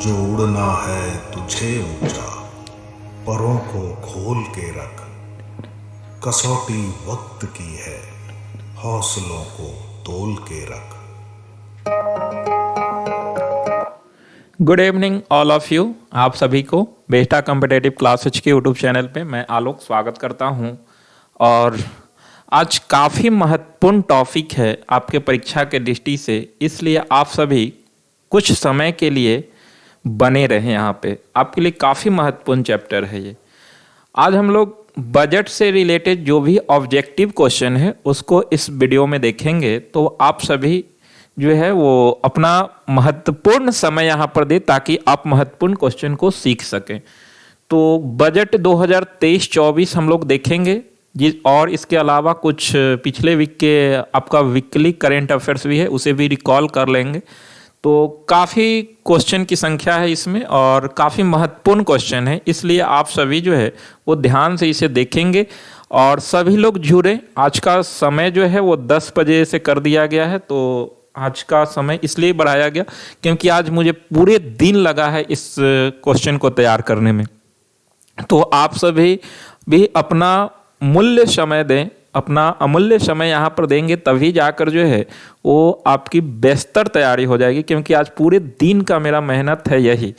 जो उड़ना है तुझे ऊंचा, परों को खोल के रख। कसौटी वक्त की है, हौसलों को तोल के रख। Good evening all of you. आप सभी को बेस्टा कॉम्पिटेटिव क्लासेज के यूट्यूब चैनल पे मैं आलोक स्वागत करता हूं। और आज काफ़ी महत्वपूर्ण टॉपिक है आपके परीक्षा के दृष्टि से, इसलिए आप सभी कुछ समय के लिए बने रहें यहाँ पे। आपके लिए काफ़ी महत्वपूर्ण चैप्टर है ये। आज हम लोग बजट से रिलेटेड जो भी ऑब्जेक्टिव क्वेश्चन है उसको इस वीडियो में देखेंगे, तो आप सभी जो है वो अपना महत्वपूर्ण समय यहाँ पर दे ताकि आप महत्वपूर्ण क्वेश्चन को सीख सकें। तो बजट 2023-24 हम लोग देखेंगे और इसके अलावा कुछ पिछले वीक के आपका वीकली करेंट अफेयर्स भी है, उसे भी रिकॉल कर लेंगे। तो काफ़ी क्वेश्चन की संख्या है इसमें और काफ़ी महत्वपूर्ण क्वेश्चन है, इसलिए आप सभी जो है वो ध्यान से इसे देखेंगे और सभी लोग जुड़े। आज का समय जो है वो 10 बजे से कर दिया गया है, तो आज का समय इसलिए बढ़ाया गया क्योंकि आज मुझे पूरे दिन लगा है इस क्वेश्चन को तैयार करने में। तो आप सभी भी अपना मूल्य समय दें, अपना अमूल्य समय यहाँ पर देंगे, तभी जाकर जो है वो आपकी बेहतर तैयारी हो जाएगी, क्योंकि आज पूरे दिन का मेरा मेहनत है यही।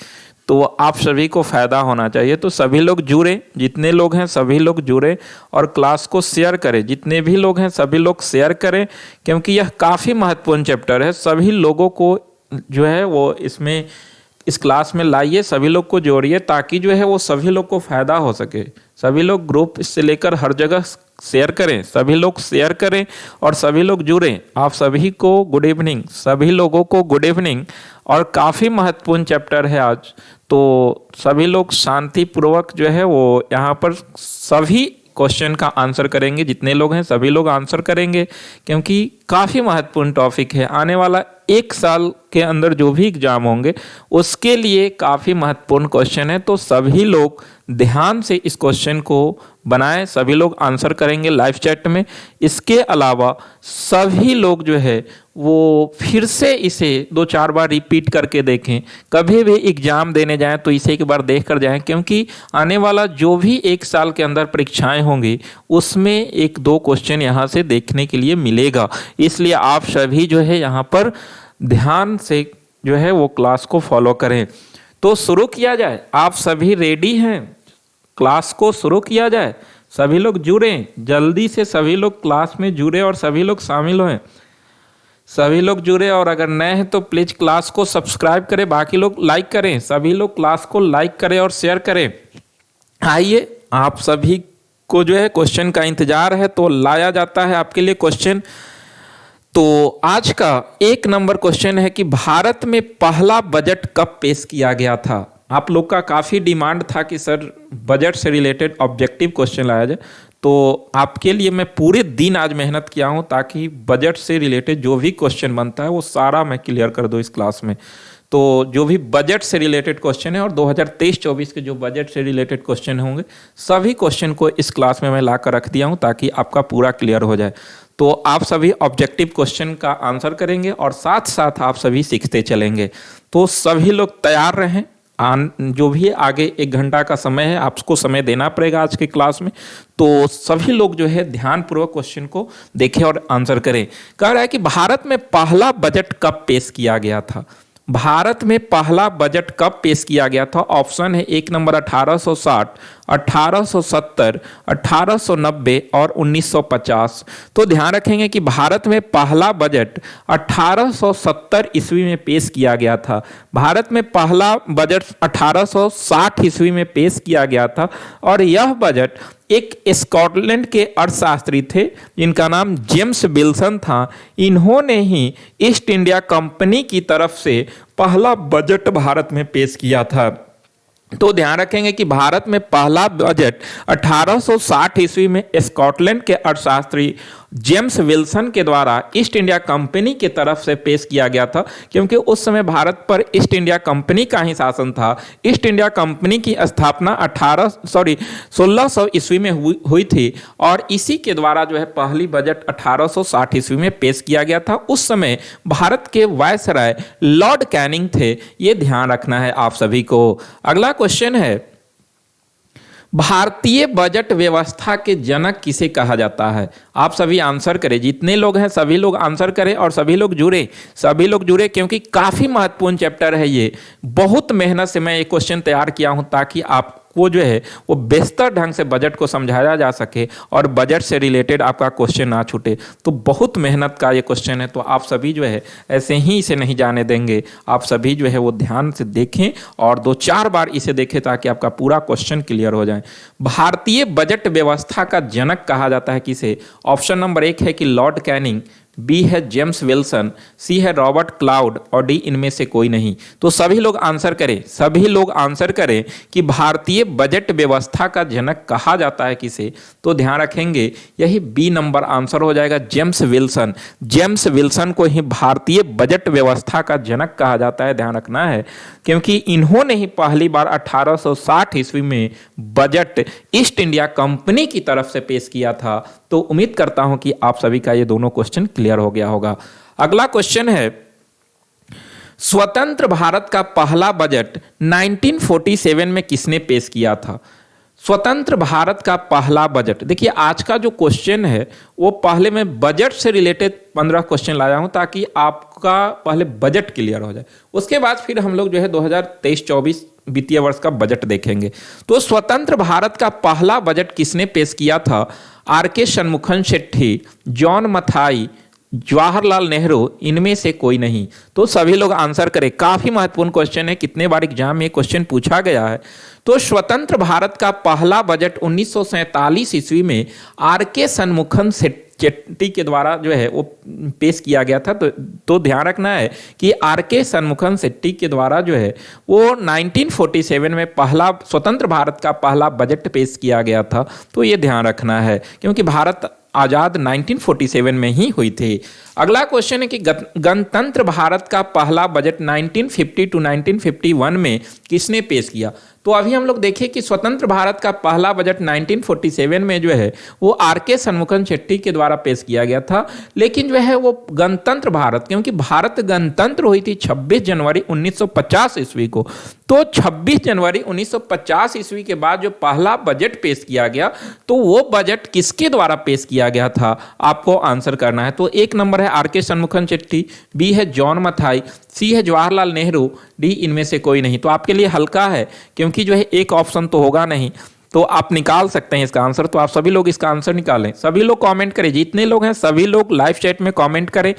तो आप सभी को फ़ायदा होना चाहिए। तो सभी लोग जुड़े, जितने लोग हैं सभी लोग जुड़े और क्लास को शेयर करें। जितने भी लोग हैं सभी लोग शेयर करें, क्योंकि यह काफ़ी महत्वपूर्ण चैप्टर है। सभी लोगों को जो है वो इसमें इस क्लास में लाइए, सभी लोग को जोड़िए ताकि जो है वो सभी लोग को फ़ायदा हो सके। सभी लोग ग्रुप से लेकर हर जगह शेयर करें, सभी लोग शेयर करें और सभी लोग जुड़ें। आप सभी को गुड इवनिंग, सभी लोगों को गुड इवनिंग। और काफ़ी महत्वपूर्ण चैप्टर है आज, तो सभी लोग शांतिपूर्वक जो है वो यहाँ पर सभी क्वेश्चन का आंसर करेंगे। जितने लोग हैं सभी लोग आंसर करेंगे, क्योंकि काफ़ी महत्वपूर्ण टॉपिक है। आने वाला 1 साल के अंदर जो भी एग्जाम होंगे उसके लिए काफ़ी महत्वपूर्ण क्वेश्चन है। तो सभी लोग ध्यान से इस क्वेश्चन को बनाएं, सभी लोग आंसर करेंगे लाइव चैट में। इसके अलावा सभी लोग जो है वो फिर से इसे 2-4 बार रिपीट करके देखें। कभी भी एग्ज़ाम देने जाएं तो इसे एक बार देख कर जाएं, क्योंकि आने वाला जो भी 1 साल के अंदर परीक्षाएं होंगी उसमें 1-2 क्वेश्चन यहाँ से देखने के लिए मिलेगा। इसलिए आप सभी जो है यहाँ पर ध्यान से जो है वो क्लास को फॉलो करें। तो शुरू किया जाए। आप सभी रेडी हैं? क्लास को शुरू किया जाए। सभी लोग जुड़ें, जल्दी से सभी लोग क्लास में जुड़े और सभी लोग शामिल हों। सभी लोग जुड़े और अगर नए हैं तो प्लीज़ क्लास को सब्सक्राइब करें, बाकी लोग लाइक करें। सभी लोग क्लास को लाइक करें और शेयर करें। आइए, आप सभी को जो है क्वेश्चन का इंतजार है, तो लाया जाता है आपके लिए क्वेश्चन। तो आज का 1 नंबर क्वेश्चन है कि भारत में पहला बजट कब पेश किया गया था? आप लोग का काफ़ी डिमांड था कि सर बजट से रिलेटेड ऑब्जेक्टिव क्वेश्चन लाया जाए, तो आपके लिए मैं पूरे दिन आज मेहनत किया हूं ताकि बजट से रिलेटेड जो भी क्वेश्चन बनता है वो सारा मैं क्लियर कर दूं इस क्लास में। तो जो भी बजट से रिलेटेड क्वेश्चन है और 2023-24 के जो बजट से रिलेटेड क्वेश्चन होंगे सभी क्वेश्चन को इस क्लास में मैं ला कर रख दिया हूं ताकि आपका पूरा क्लियर हो जाए। तो आप सभी ऑब्जेक्टिव क्वेश्चन का आंसर करेंगे और साथ साथ आप सभी सीखते चलेंगे। तो सभी लोग तैयार रहें। जो भी आगे 1 घंटा का समय है, आपको समय देना पड़ेगा आज के क्लास में। तो सभी लोग जो है ध्यानपूर्वक क्वेश्चन को देखें और आंसर करें। कह रहा है कि भारत में पहला बजट कब पेश किया गया था? भारत में पहला बजट कब पेश किया गया था? ऑप्शन है 1 नंबर 1860, 1870, 1890 और 1950। तो ध्यान रखेंगे कि भारत में पहला बजट 1870 ईस्वी में पेश किया गया था। भारत में पहला बजट 1860 ईस्वी में पेश किया गया था और यह बजट एक स्कॉटलैंड के अर्थशास्त्री थे जिनका नाम जेम्स विल्सन था। इन्होंने ही ईस्ट इंडिया कंपनी की तरफ से पहला बजट भारत में पेश किया था। तो ध्यान रखेंगे कि भारत में पहला बजट 1860 ईस्वी में स्कॉटलैंड के अर्थशास्त्री जेम्स विल्सन के द्वारा ईस्ट इंडिया कंपनी की तरफ से पेश किया गया था, क्योंकि उस समय भारत पर ईस्ट इंडिया कंपनी का ही शासन था। ईस्ट इंडिया कंपनी की स्थापना 1600 ईस्वी में हुई थी और इसी के द्वारा जो है पहली बजट 1860 ईस्वी में पेश किया गया था। उस समय भारत के वायसराय लॉर्ड कैनिंग थे, ये ध्यान रखना है आप सभी को। अगला क्वेश्चन है, भारतीय बजट व्यवस्था के जनक किसे कहा जाता है? आप सभी आंसर करें, जितने लोग हैं सभी लोग आंसर करें और सभी लोग जुड़े क्योंकि काफी महत्वपूर्ण चैप्टर है ये। बहुत मेहनत से मैं ये क्वेश्चन तैयार किया हूं ताकि आपको जो है वो बेहतर ढंग से बजट को समझाया जा सके और बजट से रिलेटेड आपका क्वेश्चन ना छूटे। तो बहुत मेहनत का ये क्वेश्चन है, तो आप सभी जो है ऐसे ही इसे नहीं जाने देंगे। आप सभी जो है वो ध्यान से देखें और 2-4 बार इसे देखें ताकि आपका पूरा क्वेश्चन क्लियर हो जाए। भारतीय बजट व्यवस्था का जनक कहा जाता है किसे? ऑप्शन नंबर 1 है कि लॉर्ड कैनिंग, बी है जेम्स विल्सन, सी है रॉबर्ट क्लाउड और डी इनमें से कोई नहीं। तो सभी लोग आंसर करें कि भारतीय बजट व्यवस्था का जनक कहा जाता है किसे? तो ध्यान रखेंगे यही बी नंबर आंसर हो जाएगा, जेम्स विल्सन। जेम्स विल्सन को ही भारतीय बजट व्यवस्था का जनक कहा जाता है, ध्यान रखना है, क्योंकि इन्होंने ही पहली बार 1860 ईस्वी में बजट ईस्ट इंडिया कंपनी की तरफ से पेश किया था। तो उम्मीद करता हूं कि आप सभी का ये दोनों क्वेश्चन क्लियर हो गया होगा। अगला क्वेश्चन है, स्वतंत्र भारत का पहला बजट 1947 में किसने पेश किया था? स्वतंत्र भारत का पहला बजट, देखिए आज का जो क्वेश्चन है वो पहले मैं बजट से रिलेटेड 15 क्वेश्चन लाया हूं ताकि आपका पहले बजट क्लियर हो जाए, उसके बाद फिर हम लोग जो है 2023-24 वित्तीय वर्ष का बजट देखेंगे। तो स्वतंत्र भारत का पहला बजट किसने पेश किया था? आर.के. शनमुखम शेट्टी, जॉन मथाई, जवाहरलाल नेहरू, इनमें से कोई नहीं। तो सभी लोग आंसर करें, काफी महत्वपूर्ण क्वेश्चन है, कितने बार एग्जाम में क्वेश्चन पूछा गया है। तो स्वतंत्र भारत का पहला बजट 1947 ईस्वी में आर.के. शनमुखम शेट्टी के द्वारा जो है वो पेश किया गया था। तो ध्यान रखना है कि आर.के. शनमुखम शेट्टी के द्वारा जो है वो 1947 में पहला स्वतंत्र भारत का पहला बजट पेश किया गया था। तो ये ध्यान रखना है क्योंकि भारत आजाद 1947 में ही हुई थी। अगला क्वेश्चन है कि गणतंत्र भारत का पहला बजट 1950 to 1951 में किसने पेश किया? तो अभी हम लोग देखें कि स्वतंत्र भारत का पहला बजट 1947 में जो है वो आर.के. शनमुखम शेट्टी के द्वारा पेश किया गया था, लेकिन जो है वो गणतंत्र भारत, क्योंकि भारत गणतंत्र हुई थी 26 जनवरी 1950 ईस्वी को। तो 26 जनवरी 1950 ईस्वी के बाद जो पहला बजट पेश किया गया तो वो बजट किसके द्वारा पेश किया गया था? आपको आंसर करना है। तो 1 नंबर है आर.के. शनमुखम शेट्टी, बी है जॉन मथाई, सी है जवाहरलाल नेहरू, डी इनमें से कोई नहीं। तो आपके लिए हल्का है क्योंकि जो है एक ऑप्शन तो होगा नहीं, तो आप निकाल सकते हैं इसका आंसर। तो आप सभी लोग इसका आंसर निकालें, सभी लोग कमेंट करें, जितने लोग हैं सभी लोग लाइव चैट में कमेंट करें,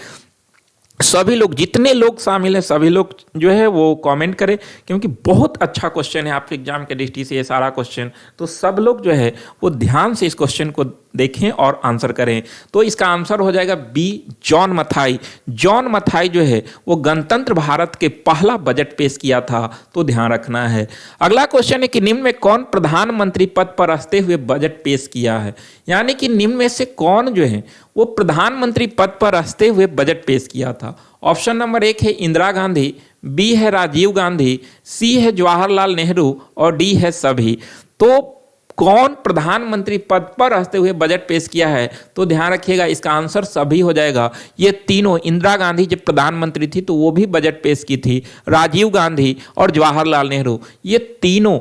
सभी लोग जितने लोग शामिल हैं सभी लोग जो है वो कमेंट करें, क्योंकि बहुत अच्छा क्वेश्चन है आपके एग्जाम के दृष्टि से ये सारा क्वेश्चन। तो सब लोग जो है वो ध्यान से इस क्वेश्चन को देखें और आंसर करें। तो इसका आंसर हो जाएगा बी, जॉन मथाई। जॉन मथाई जो है वो गणतंत्र भारत के पहला बजट पेश किया था। तो ध्यान रखना है। अगला क्वेश्चन है कि निम्न में कौन प्रधानमंत्री पद पर रहते हुए बजट पेश किया है? यानी कि निम्न में से कौन जो है वो प्रधानमंत्री पद पर रहते हुए बजट पेश किया था? ऑप्शन नंबर 1 है इंदिरा गांधी, बी है राजीव गांधी, सी है जवाहरलाल नेहरू और डी है सभी। तो कौन प्रधानमंत्री पद पर रहते हुए बजट पेश किया है? तो ध्यान रखिएगा इसका आंसर सभी हो जाएगा। ये तीनों, इंदिरा गांधी जब प्रधानमंत्री थी तो वो भी बजट पेश की थी, राजीव गांधी और जवाहरलाल नेहरू, ये तीनों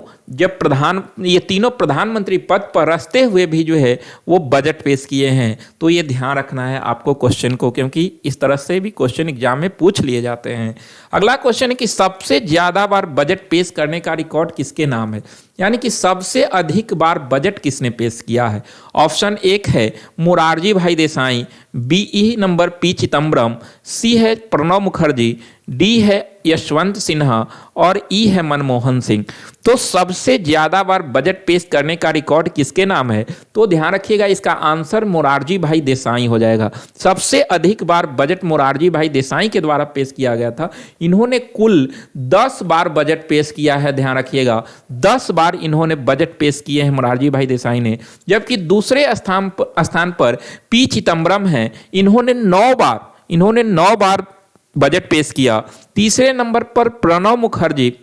प्रधानमंत्री पद पर रहते हुए भी जो है वो बजट पेश किए हैं। तो ये ध्यान रखना है आपको क्वेश्चन को, क्योंकि इस तरह से भी क्वेश्चन एग्जाम में पूछ लिए जाते हैं। अगला क्वेश्चन है कि सबसे ज्यादा बार बजट पेश करने का रिकॉर्ड किसके नाम है? यानी कि सबसे अधिक बार बजट किसने पेश किया है? ऑप्शन 1 है Morarji Bhai Desai, B number P Chidambaram, C है प्रणब मुखर्जी, डी है यशवंत सिन्हा और ई है मनमोहन सिंह। तो सबसे ज्यादा बार बजट पेश करने का रिकॉर्ड किसके नाम है? तो ध्यान रखिएगा, इसका आंसर मोरारजी भाई देसाई हो जाएगा। सबसे अधिक बार बजट मोरारजी भाई देसाई के द्वारा पेश किया गया था। इन्होंने कुल 10 बार बजट पेश किया है। ध्यान रखिएगा, 10 बार इन्होंने बजट पेश किए हैं मोरारजी भाई देसाई ने। जबकि दूसरे स्थान पर पी चिदम्बरम हैं, इन्होंने 9 बार बजट पेश किया। तीसरे नंबर पर प्रणब मुखर्जी,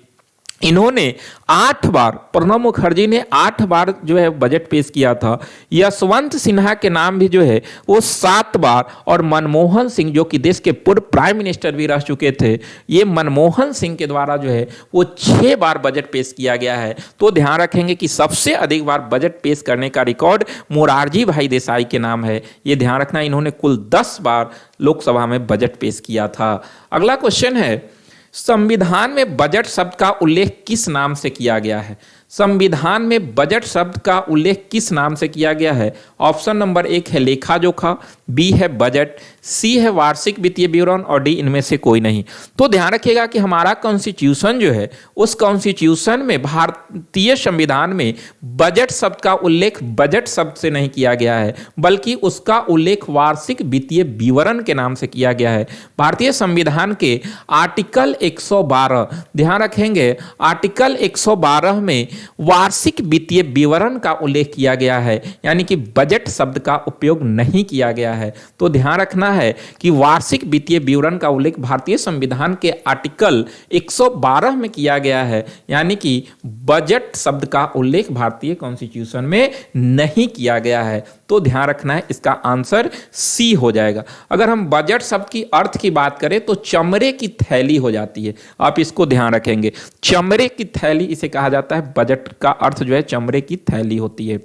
इन्होंने 8 बार, प्रणब मुखर्जी ने 8 बार जो है बजट पेश किया था। यशवंत सिन्हा के नाम भी जो है वो 7 बार, और मनमोहन सिंह जो कि देश के पूर्व प्राइम मिनिस्टर भी रह चुके थे, ये मनमोहन सिंह के द्वारा जो है वो 6 बार बजट पेश किया गया है। तो ध्यान रखेंगे कि सबसे अधिक बार बजट पेश करने का रिकॉर्ड मोरारजी भाई देसाई के नाम है। ये ध्यान रखना, इन्होंने कुल 10 बार लोकसभा में बजट पेश किया था। अगला क्वेश्चन है, संविधान में बजट शब्द का उल्लेख किस नाम से किया गया है? संविधान में बजट शब्द का उल्लेख किस नाम से किया गया है? ऑप्शन नंबर 1 है लेखा जोखा, बी है बजट, सी है वार्षिक वित्तीय विवरण और डी इनमें से कोई नहीं। तो ध्यान रखिएगा कि हमारा कॉन्स्टिट्यूशन जो है, उस कॉन्स्टिट्यूशन में, भारतीय संविधान में बजट शब्द का उल्लेख बजट शब्द से नहीं किया गया है, बल्कि उसका उल्लेख वार्षिक वित्तीय विवरण के नाम से किया गया है। भारतीय संविधान के आर्टिकल 112, ध्यान रखेंगे, आर्टिकल 112 में वार्षिक वित्तीय विवरण का उल्लेख किया गया है, यानी कि बजट शब्द का उपयोग नहीं किया गया है। तो ध्यान रखना है कि वार्षिक वित्तीय विवरण का उल्लेख भारतीय संविधान के आर्टिकल 112 में किया गया है, यानी कि बजट शब्द का उल्लेख भारतीय कॉन्स्टिट्यूशन में नहीं किया गया है। तो ध्यान रखना है, इसका आंसर सी हो जाएगा। अगर हम बजट शब्द की अर्थ की बात करें तो चमड़े की थैली हो जाती है। आप इसको ध्यान रखेंगे, चमड़े की थैली इसे कहा जाता है। बजट का अर्थ जो है चमड़े की थैली होती है।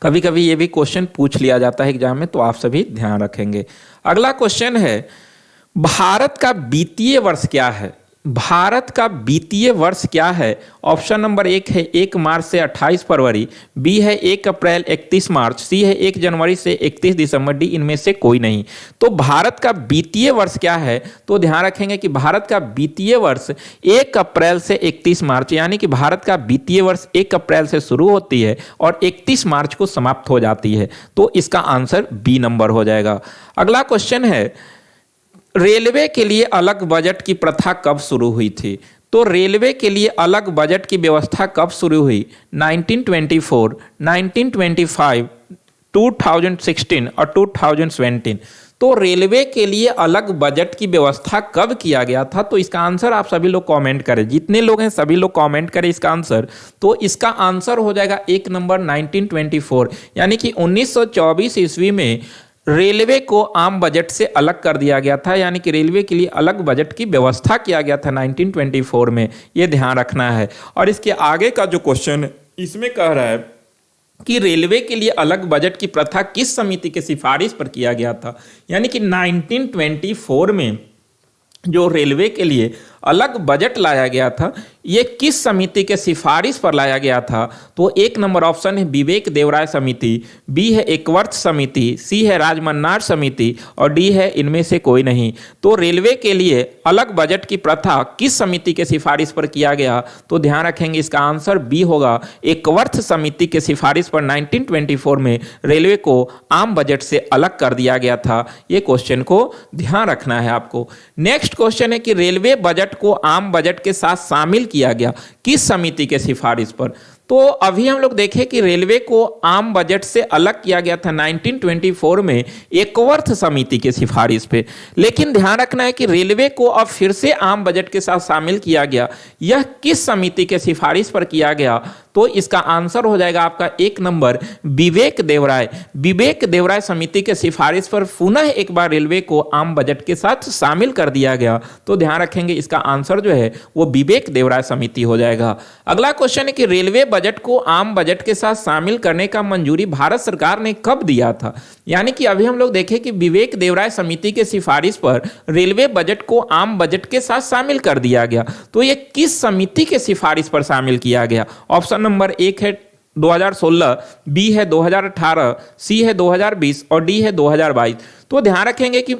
कभी कभी ये भी क्वेश्चन पूछ लिया जाता है एग्जाम में, तो आप सभी ध्यान रखेंगे। अगला क्वेश्चन है, भारत का वित्तीय वर्ष क्या है? भारत का वित्तीय वर्ष क्या है? ऑप्शन नंबर 1 है 1 मार्च से 28 फरवरी, बी है 1 अप्रैल 31 मार्च, सी है 1 जनवरी से 31 दिसंबर, डी इनमें से कोई नहीं। तो भारत का वित्तीय वर्ष क्या है? तो ध्यान रखेंगे कि भारत का वित्तीय वर्ष 1 अप्रैल से 31 मार्च, यानी कि भारत का वित्तीय वर्ष 1 अप्रैल से शुरू होती है और 31 मार्च को समाप्त हो जाती है। तो इसका आंसर बी नंबर हो जाएगा। अगला क्वेश्चन है, रेलवे के लिए अलग बजट की प्रथा कब शुरू हुई थी? तो रेलवे के लिए अलग बजट की व्यवस्था कब शुरू हुई? 1924, 1925, 2016 और 2017। तो रेलवे के लिए अलग बजट की व्यवस्था कब किया गया था? तो इसका आंसर आप सभी लोग कमेंट करें, जितने लोग हैं सभी लोग कमेंट करें इसका आंसर। तो इसका आंसर हो जाएगा 1 नंबर 1924, यानी कि 1924 ईस्वी में रेलवे को आम बजट से अलग कर दिया गया था, यानी कि रेलवे के लिए अलग बजट की व्यवस्था किया गया था 1924 में। यह ध्यान रखना है। और इसके आगे का जो क्वेश्चन है इसमें कह रहा है कि रेलवे के लिए अलग बजट की प्रथा किस समिति के सिफारिश पर किया गया था? यानी कि 1924 में जो रेलवे के लिए अलग बजट लाया गया था, ये किस समिति के सिफारिश पर लाया गया था? तो 1 नंबर ऑप्शन है विवेक देवराय समिति, बी है एकवर्थ समिति, सी है राजमन्नार समिति और डी है इनमें से कोई नहीं। तो रेलवे के लिए अलग बजट की प्रथा किस समिति के सिफारिश पर किया गया? तो ध्यान रखेंगे, इसका आंसर बी होगा, एकवर्थ समिति के सिफारिश पर 1924 में रेलवे को आम बजट से अलग कर दिया गया था। ये क्वेश्चन को ध्यान रखना है आपको। नेक्स्ट क्वेश्चन है कि रेलवे बजट को आम बजट के साथ शामिल किया गया किस समिति के सिफारिश पर? तो अभी हम लोग देखें कि रेलवे को आम बजट से अलग किया गया था 1924 में एकवर्थ समिति के सिफारिश पे। लेकिन ध्यान रखना है कि रेलवे को अब फिर से आम बजट के साथ शामिल किया गया, यह किस समिति के सिफारिश पर किया गया? तो इसका आंसर हो जाएगा आपका 1 नंबर विवेक देवराय। विवेक देवराय समिति के सिफारिश पर पुनः एक बार रेलवे को आम बजट के साथ शामिल कर दिया गया। तो ध्यान रखेंगे, इसका आंसर जो है वो विवेक देवराय समिति हो जाएगा। अगला क्वेश्चन है कि रेलवे बजट को आम बजट के साथ शामिल करने का मंजूरी भारत सरकार ने कब दिया था? यानी कि अभी हम लोग देखें कि विवेक देवराय समिति के सिफारिश पर रेलवे बजट को आम बजट के साथ शामिल कर दिया गया। तो ये किस समिति के सिफारिश पर शामिल किया गया? ऑप्शन नंबर 1 है 2016, बी है 2018, सी है 2020 और डी है 2022। तो ध्यान रखेंगे कि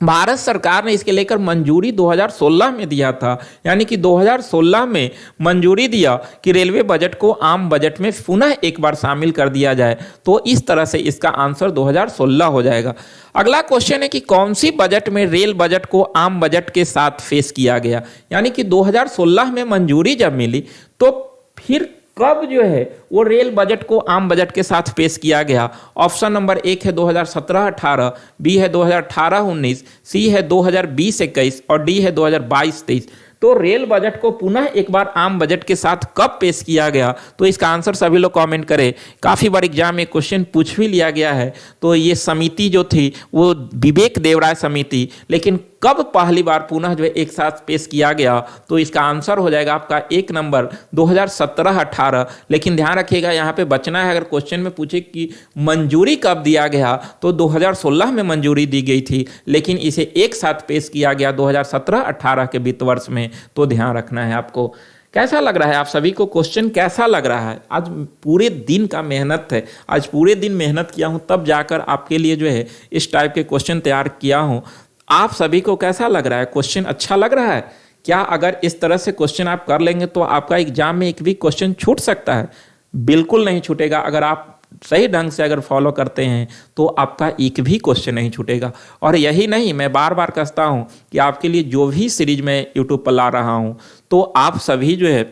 भारत सरकार ने इसके लेकर मंजूरी 2016 में दिया था, यानी कि 2016 में मंजूरी दिया कि रेलवे बजट को आम बजट में पुनः एक बार शामिल कर दिया जाए। तो इस तरह से इसका आंसर 2016 हो जाएगा। अगला क्वेश्चन है कि कौन सी बजट में रेल बजट को आम बजट के साथ पेश किया गया, यानी कि 2016 में मंजूरी जब मिली तो फिर कब जो है वो रेल बजट को आम बजट के साथ पेश किया गया। ऑप्शन नंबर 1 है 2017-18, बी है 2018-19, सी है 2020-21 और डी है 2022-23। तो रेल बजट को पुनः एक बार आम बजट के साथ कब पेश किया गया, तो इसका आंसर सभी लोग कमेंट करें। काफ़ी बार एग्जाम में क्वेश्चन पूछ भी लिया गया है। तो ये समिति जो थी वो विवेक देवराय समिति, लेकिन कब पहली बार पुनः जो है एक साथ पेश किया गया, तो इसका आंसर हो जाएगा आपका 1 नंबर 2017-18। लेकिन ध्यान रखिएगा यहाँ पे बचना है, अगर क्वेश्चन में पूछे कि मंजूरी कब दिया गया तो 2016 में मंजूरी दी गई थी, लेकिन इसे एक साथ पेश किया गया 2017-18 के वित्त वर्ष में। तो ध्यान रखना है आपको। कैसा लग रहा है आप सभी को क्वेश्चन, कैसा लग रहा है? आज पूरे दिन का मेहनत है, आज पूरे दिन मेहनत किया हूं तब जाकर आपके लिए जो है इस टाइप के क्वेश्चन तैयार किया हूं। आप सभी को कैसा लग रहा है? क्वेश्चन अच्छा लग रहा है क्या? अगर इस तरह से क्वेश्चन आप कर लेंगे तो आपका एग्जाम में एक भी क्वेश्चन छूट सकता है? बिल्कुल नहीं छूटेगा। अगर आप सही ढंग से अगर फॉलो करते हैं तो आपका एक भी क्वेश्चन नहीं छूटेगा। और यही नहीं, मैं बार बार कहता हूं कि आपके लिए जो भी सीरीज मैं यूट्यूब पर ला रहा हूं, तो आप सभी जो है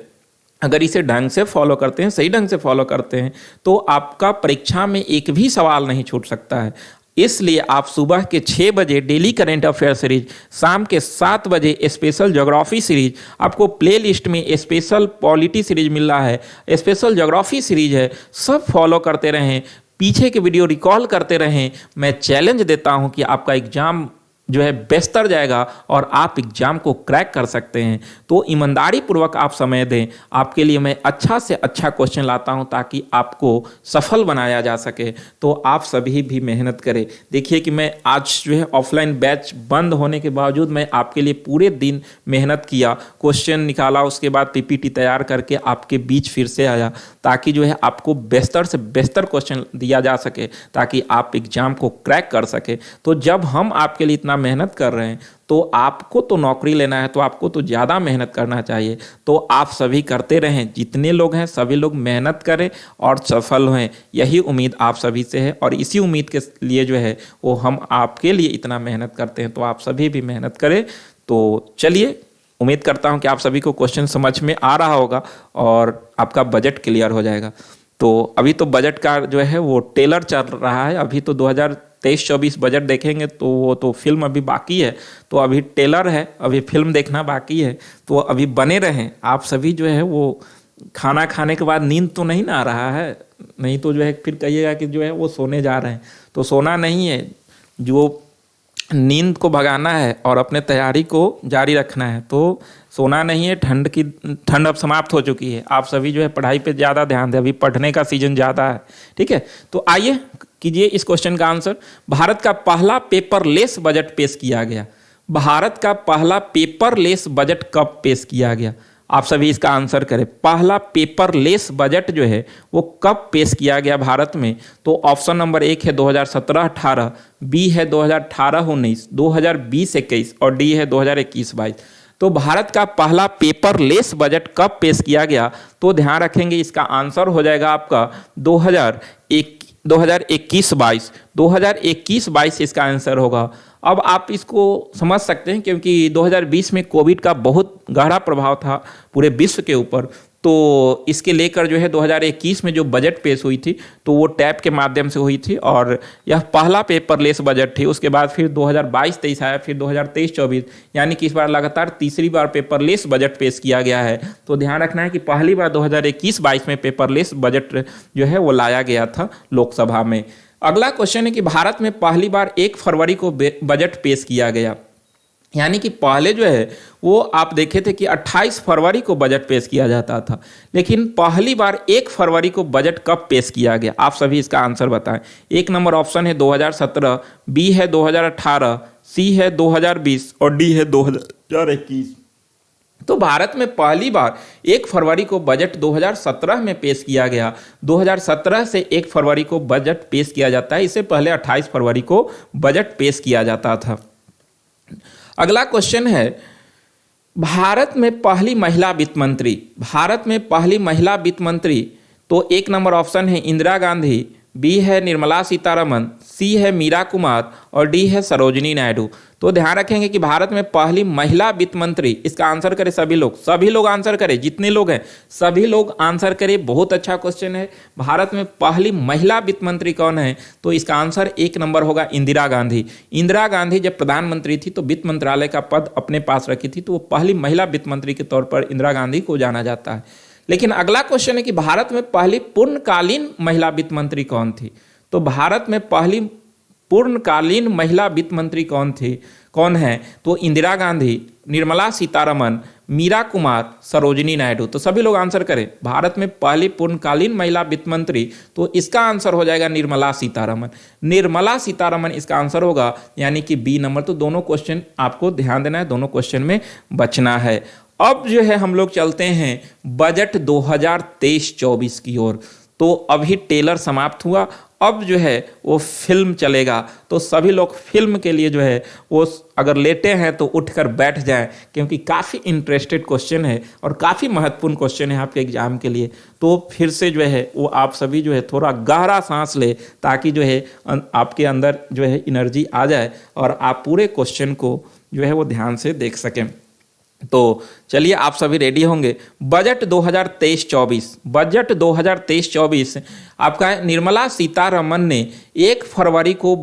अगर इसे ढंग से फॉलो करते हैं, सही ढंग से फॉलो करते हैं, तो आपका परीक्षा में एक भी सवाल नहीं छूट सकता है। इसलिए आप सुबह के 6 बजे डेली करेंट अफेयर सीरीज, शाम के 7 बजे स्पेशल ज्योग्राफी सीरीज, आपको प्ले लिस्ट में स्पेशल पॉलिटी सीरीज मिल रहा है, स्पेशल ज्योग्राफी सीरीज है, सब फॉलो करते रहें, पीछे के वीडियो रिकॉल करते रहें। मैं चैलेंज देता हूं कि आपका एग्जाम जो है बेहतर जाएगा और आप एग्जाम को क्रैक कर सकते हैं। तो ईमानदारी पूर्वक आप समय दें, आपके लिए मैं अच्छा से अच्छा क्वेश्चन लाता हूं ताकि आपको सफल बनाया जा सके। तो आप सभी भी मेहनत करें। देखिए कि मैं आज जो है ऑफलाइन बैच बंद होने के बावजूद मैं आपके लिए पूरे दिन मेहनत किया, क्वेश्चन निकाला, उसके बाद पीपीटी तैयार करके आपके बीच फिर से आया ताकि जो है आपको बेहतर से बेहतर क्वेश्चन दिया जा सके, ताकि आप एग्जाम को क्रैक कर सके। तो जब हम आपके लिए इतना मेहनत कर रहे हैं तो आपको तो नौकरी लेना है, तो आपको तो ज़्यादा मेहनत करना चाहिए। तो आप सभी करते रहें, जितने लोग हैं सभी लोग मेहनत करें और सफल हों, यही उम्मीद आप सभी से है। और इसी उम्मीद के लिए जो है वो हम आपके लिए इतना मेहनत करते हैं। तो आप सभी भी मेहनत करें। तो चलिए, उम्मीद करता हूं कि आप सभी को क्वेश्चन समझ में आ रहा होगा और आपका बजट क्लियर हो जाएगा। तो अभी तो बजट का जो है वो टेलर चल रहा है, अभी तो 2023-24 बजट देखेंगे तो वो तो फिल्म अभी बाकी है। तो अभी टेलर है, अभी फिल्म देखना बाकी है। तो अभी बने रहें आप सभी। जो है वो खाना खाने के बाद नींद तो नहीं ना आ रहा है, नहीं तो जो है फिर कहिएगा कि जो है वो सोने जा रहे हैं। तो सोना नहीं है, जो नींद को भगाना है और अपने तैयारी को जारी रखना है। तो सोना नहीं है, ठंड अब समाप्त हो चुकी है। आप सभी जो है पढ़ाई पे ज़्यादा ध्यान दें, अभी पढ़ने का सीजन ज़्यादा है, ठीक है। तो आइए कीजिए इस क्वेश्चन का आंसर। भारत का पहला पेपरलेस बजट पेश किया गया। भारत का पहला पेपरलेस बजट कब पेश किया गया? आप सभी इसका आंसर करें। पहला पेपरलेस बजट जो है वो कब पेश किया गया भारत में? तो ऑप्शन नंबर 1 है 2017-18, बी है 2018-19, 2020-21 और डी है 2021-22। तो भारत का पहला पेपरलेस बजट कब पेश किया गया? तो ध्यान रखेंगे इसका आंसर हो जाएगा आपका 2021-22। 2021-22 इसका आंसर होगा। अब आप इसको समझ सकते हैं क्योंकि 2020 में कोविड का बहुत गहरा प्रभाव था पूरे विश्व के ऊपर। तो इसके लेकर जो है 2021 में जो बजट पेश हुई थी तो वो टैब के माध्यम से हुई थी और यह पहला पेपरलेस बजट थी। उसके बाद फिर 2022-23 आया, फिर 2023-24, यानी कि इस बार लगातार तीसरी बार पेपरलेस बजट पेश किया गया है। तो ध्यान रखना है कि पहली बार 2021-22 में पेपरलेस बजट जो है वो लाया गया था लोकसभा में। अगला क्वेश्चन है कि भारत में पहली बार 1 फरवरी को बजट पेश किया गया, यानी कि पहले जो है वो आप देखे थे कि 28 फरवरी को बजट पेश किया जाता था, लेकिन पहली बार 1 फरवरी को बजट कब पेश किया गया? आप सभी इसका आंसर बताएं। 1 नंबर ऑप्शन है 2017, बी है 2018, सी है 2020 और डी है 2021। तो भारत में पहली बार 1 फरवरी को बजट 2017 में पेश किया गया। 2017 से 1 फरवरी को बजट पेश किया जाता है, इससे पहले 28 फरवरी को बजट पेश किया जाता था। अगला क्वेश्चन है, भारत में पहली महिला वित्त मंत्री, भारत में पहली महिला वित्त मंत्री, तो एक नंबर ऑप्शन है इंदिरा गांधी, बी है निर्मला सीतारमन, सी है मीरा कुमार और डी है सरोजिनी नायडू। तो ध्यान रखेंगे कि भारत में पहली महिला वित्त मंत्री, इसका आंसर करें सभी लोग आंसर करें, जितने लोग हैं सभी लोग आंसर करें। बहुत अच्छा क्वेश्चन है। भारत में पहली महिला वित्त मंत्री कौन है? तो इसका आंसर एक नंबर होगा इंदिरा गांधी। इंदिरा गांधी जब प्रधानमंत्री थी तो वित्त मंत्रालय का पद अपने पास रखी थी, तो वो पहली महिला वित्त मंत्री के तौर पर इंदिरा गांधी को जाना जाता है। लेकिन अगला क्वेश्चन है कि भारत में पहली पूर्णकालीन महिला वित्त मंत्री कौन थी? तो भारत में पहली पूर्णकालीन महिला वित्त मंत्री कौन है? तो इंदिरा गांधी, निर्मला सीतारमन, मीरा कुमार, सरोजिनी नायडू। तो सभी लोग आंसर करें, भारत में पहली पूर्णकालीन महिला वित्त मंत्री, तो इसका आंसर हो जाएगा निर्मला सीतारमन। निर्मला सीतारमन इसका आंसर होगा, यानी कि बी नंबर। तो दोनों क्वेश्चन आपको ध्यान देना है, दोनों क्वेश्चन में बचना है। अब जो है हम लोग चलते हैं बजट 2023-24 की ओर। तो अभी टेलर समाप्त हुआ, अब जो है वो फिल्म चलेगा। तो सभी लोग फिल्म के लिए जो है वो अगर लेटे हैं तो उठकर बैठ जाएं, क्योंकि काफ़ी इंटरेस्टेड क्वेश्चन है और काफ़ी महत्वपूर्ण क्वेश्चन है आपके एग्जाम के लिए। तो फिर से जो है वो आप सभी जो है थोड़ा गहरा सांस ले, ताकि जो है आपके अंदर जो है एनर्जी आ जाए और आप पूरे क्वेश्चन को जो है वो ध्यान से देख सकें। तो चलिए आप सभी रेडी होंगे। बजट 2023-24, बजट 2023-24 आपका निर्मला सीतारमन ने 1 फरवरी को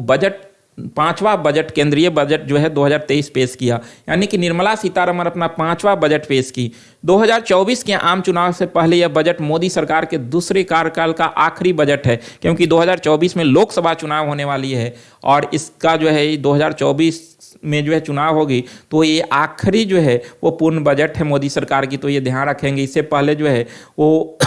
पांचवा बजट, केंद्रीय बजट जो है 2023 पेश किया। यानी कि निर्मला सीतारमन अपना 5वां बजट पेश की। 2024 के आम चुनाव से पहले यह बजट मोदी सरकार के दूसरे कार्यकाल का आखिरी बजट है, क्योंकि 2024 में लोकसभा चुनाव होने वाली है और इसका जो है 2024 में जो है चुनाव होगी, तो ये आखिरी जो है वो पूर्ण बजट है मोदी सरकार की। तो ये ध्यान रखेंगे। इससे पहले जो है वो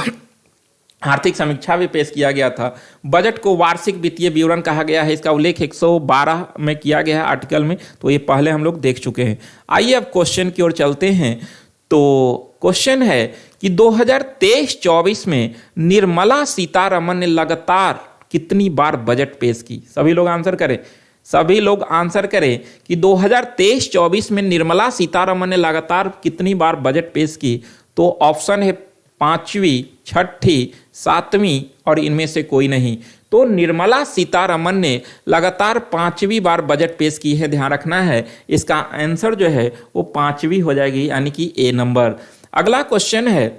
आर्थिक समीक्षा भी पेश किया गया था। बजट को वार्षिक वित्तीय विवरण कहा गया है। इसका उल्लेख 112 में किया गया है आर्टिकल में, तो ये पहले हम लोग देख चुके हैं। आइए अब क्वेश्चन की ओर चलते हैं। तो क्वेश्चन है कि 2023-24 में निर्मला सीतारमन ने लगातार कितनी बार बजट पेश की? सभी लोग आंसर करें, सभी लोग आंसर करें कि 2023-24 में निर्मला सीतारमन ने लगातार कितनी बार बजट पेश की? तो ऑप्शन है 5वीं, 6ठी, 7वीं और इनमें से कोई नहीं। तो निर्मला सीतारमन ने लगातार 5वीं बार बजट पेश की है। ध्यान रखना है, इसका आंसर जो है वो 5वीं हो जाएगी, यानी कि ए नंबर। अगला क्वेश्चन है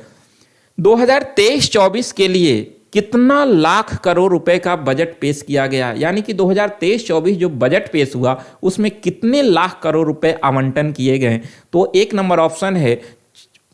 2023-24 के लिए कितना लाख करोड़ रुपए का बजट पेश किया गया? यानी कि 2023-24 जो बजट पेश हुआ उसमें कितने लाख करोड़ रुपए आवंटन किए गए? तो एक नंबर ऑप्शन है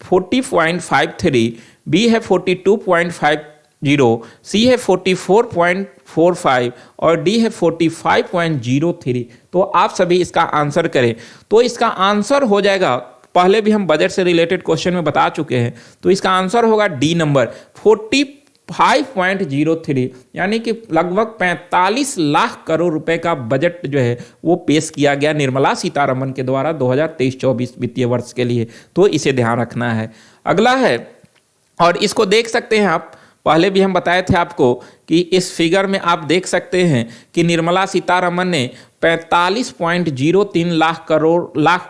40.53, बी है 42.50, सी है 44.45 और डी है 45.03। तो आप सभी इसका आंसर करें। तो इसका आंसर हो जाएगा, पहले भी हम बजट से रिलेटेड क्वेश्चन में बता चुके हैं, तो इसका आंसर होगा डी नंबर 45.03, यानी कि लगभग 45 लाख करोड़ रुपए का बजट जो है वो पेश किया गया निर्मला सीतारमन के द्वारा 2023-24 वित्तीय वर्ष के लिए। तो इसे ध्यान रखना है। अगला है, और इसको देख सकते हैं आप, पहले भी हम बताए थे आपको कि इस फिगर में आप देख सकते हैं कि निर्मला सीतारमन ने 45.03 लाख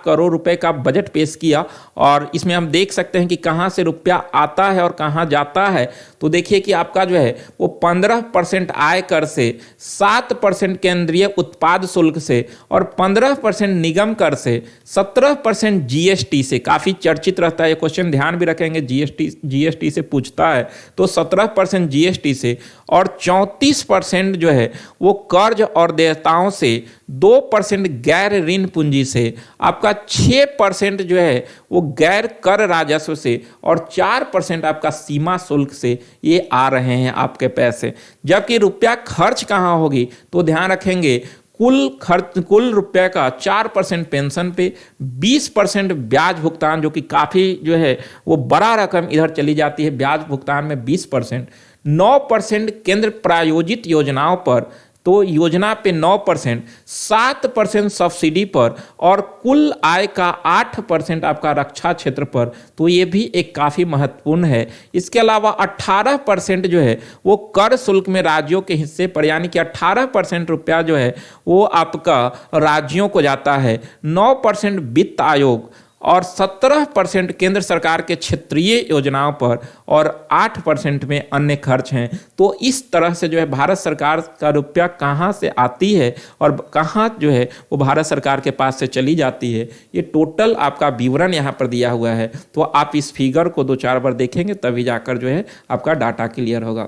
करोड़ रुपए का बजट पेश किया। और इसमें हम देख सकते हैं कि कहाँ से रुपया आता है और कहाँ जाता है। तो देखिए कि आपका जो है वो 15% आय कर से, 7% केंद्रीय उत्पाद शुल्क से और 15% निगम कर से, 17% जीएसटी से। काफ़ी चर्चित रहता है ये क्वेश्चन, ध्यान भी रखेंगे, जीएसटी से पूछता है। तो 17% जीएसटी से और 34% जो है वो कर्ज और देयताओं से, 2% गैर ऋण पूंजी से, आपका 6% जो है वो गैर कर राजस्व से और 4% आपका सीमा शुल्क से ये आ रहे हैं आपके पैसे। जबकि रुपया खर्च कहाँ होगी? तो ध्यान रखेंगे कुल रुपये का 4% पेंशन पे, 20% ब्याज भुगतान, जो कि काफ़ी जो है वो बड़ा रकम इधर चली जाती है ब्याज भुगतान में 20%, 9% केंद्र प्रायोजित योजनाओं पर, तो योजना पे 9%, 7% सब्सिडी पर और कुल आय का 8% आपका रक्षा क्षेत्र पर, तो ये भी एक काफ़ी महत्वपूर्ण है। इसके अलावा 18% जो है वो कर शुल्क में राज्यों के हिस्से पर, यानी कि 18% रुपया जो है वो आपका राज्यों को जाता है, 9% वित्त आयोग और 17% केंद्र सरकार के क्षेत्रीय योजनाओं पर और 8% में अन्य खर्च हैं। तो इस तरह से जो है भारत सरकार का रुपया कहाँ से आती है और कहाँ जो है वो भारत सरकार के पास से चली जाती है, ये टोटल आपका विवरण यहाँ पर दिया हुआ है। तो आप इस फिगर को 2-4 बार देखेंगे तभी जाकर जो है आपका डाटा क्लियर होगा।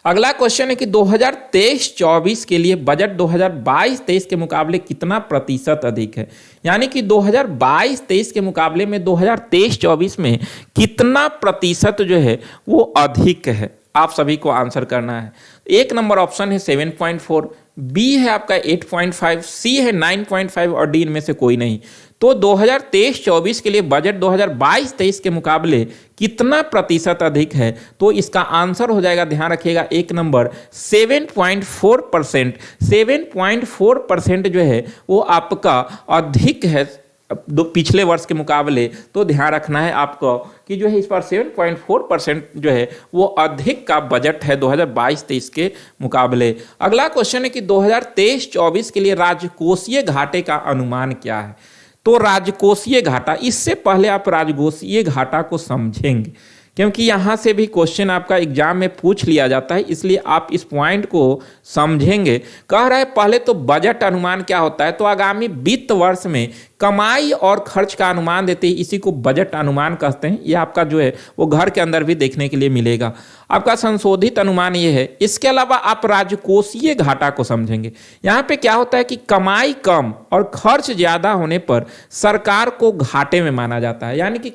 अगला क्वेश्चन है कि 2023-24 के लिए बजट 2022-23 के मुकाबले कितना प्रतिशत अधिक है, यानी कि 2022-23 के मुकाबले में 2023-24 में कितना प्रतिशत जो है वो अधिक है, आप सभी को आंसर करना है। एक नंबर ऑप्शन है 7.4, बी है आपका 8.5, सी है 9.5 और डी इनमें से कोई नहीं। तो 2023-24 के लिए बजट 2022-23 के मुकाबले कितना प्रतिशत अधिक है, तो इसका आंसर हो जाएगा, ध्यान रखिएगा, एक नंबर 7.4%। 7.4% जो है वो आपका अधिक है पिछले वर्ष के मुकाबले। तो ध्यान रखना है आपको कि जो है इस पर 7.4% जो है वो अधिक का बजट है 2022-23 के मुकाबले। अगला क्वेश्चन है कि 2023-24 के लिए राजकोषीय घाटे का अनुमान क्या है। तो राजकोषीय घाटा, इससे पहले आप राजकोषीय घाटा को समझेंगे क्योंकि यहाँ से भी क्वेश्चन आपका एग्जाम में पूछ लिया जाता है, इसलिए आप इस पॉइंट को समझेंगे। कह रहे हैं पहले तो बजट अनुमान क्या होता है, तो आगामी वित्त वर्ष में कमाई और खर्च का अनुमान देते हैं, इसी को बजट अनुमान कहते हैं। ये आपका जो है वो घर के अंदर भी देखने के लिए मिलेगा। आपका संशोधित अनुमान ये है। इसके अलावा आप राजकोषीय घाटा को समझेंगे। यहाँ पे क्या होता है कि कमाई कम और खर्च ज्यादा होने पर सरकार को घाटे में माना जाता है, यानी कि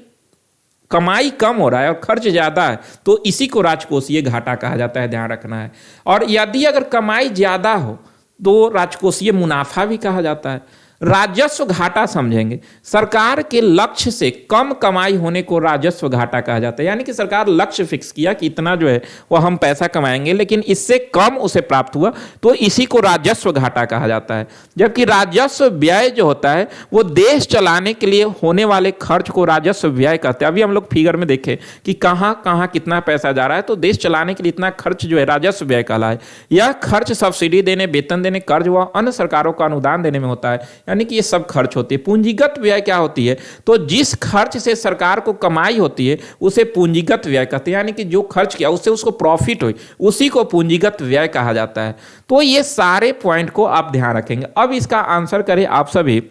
कमाई कम हो रहा है और खर्च ज्यादा है तो इसी को राजकोषीय घाटा कहा जाता है, ध्यान रखना है। और यदि अगर कमाई ज्यादा हो तो राजकोषीय मुनाफा भी कहा जाता है। राजस्व घाटा समझेंगे। सरकार के लक्ष्य से कम कमाई होने को राजस्व घाटा कहा जाता है, यानी कि सरकार लक्ष्य फिक्स किया कि इतना जो है वो हम पैसा कमाएंगे लेकिन इससे कम उसे प्राप्त हुआ तो इसी को राजस्व घाटा कहा जाता है। जबकि राजस्व व्यय जो होता है वो देश चलाने के लिए होने वाले खर्च को राजस्व व्यय कहते हैं। अभी हम लोग फिगर में देखें कि कहाँ कहाँ कितना पैसा जा रहा है, तो देश चलाने के लिए इतना खर्च जो है राजस्व व्यय कहलाए। यह खर्च सब्सिडी देने, वेतन देने, कर्ज व अन्य सरकारों को अनुदान देने में होता है, यानी कि ये सब खर्च होती है। पूंजीगत व्यय क्या होती है, तो जिस खर्च से सरकार को कमाई होती है उसे पूंजीगत व्यय कहते हैं, यानी कि जो खर्च किया उससे उसको प्रॉफिट हुई उसी को पूंजीगत व्यय कहा जाता है। तो ये सारे पॉइंट को आप ध्यान रखेंगे। अब इसका आंसर करें आप सभी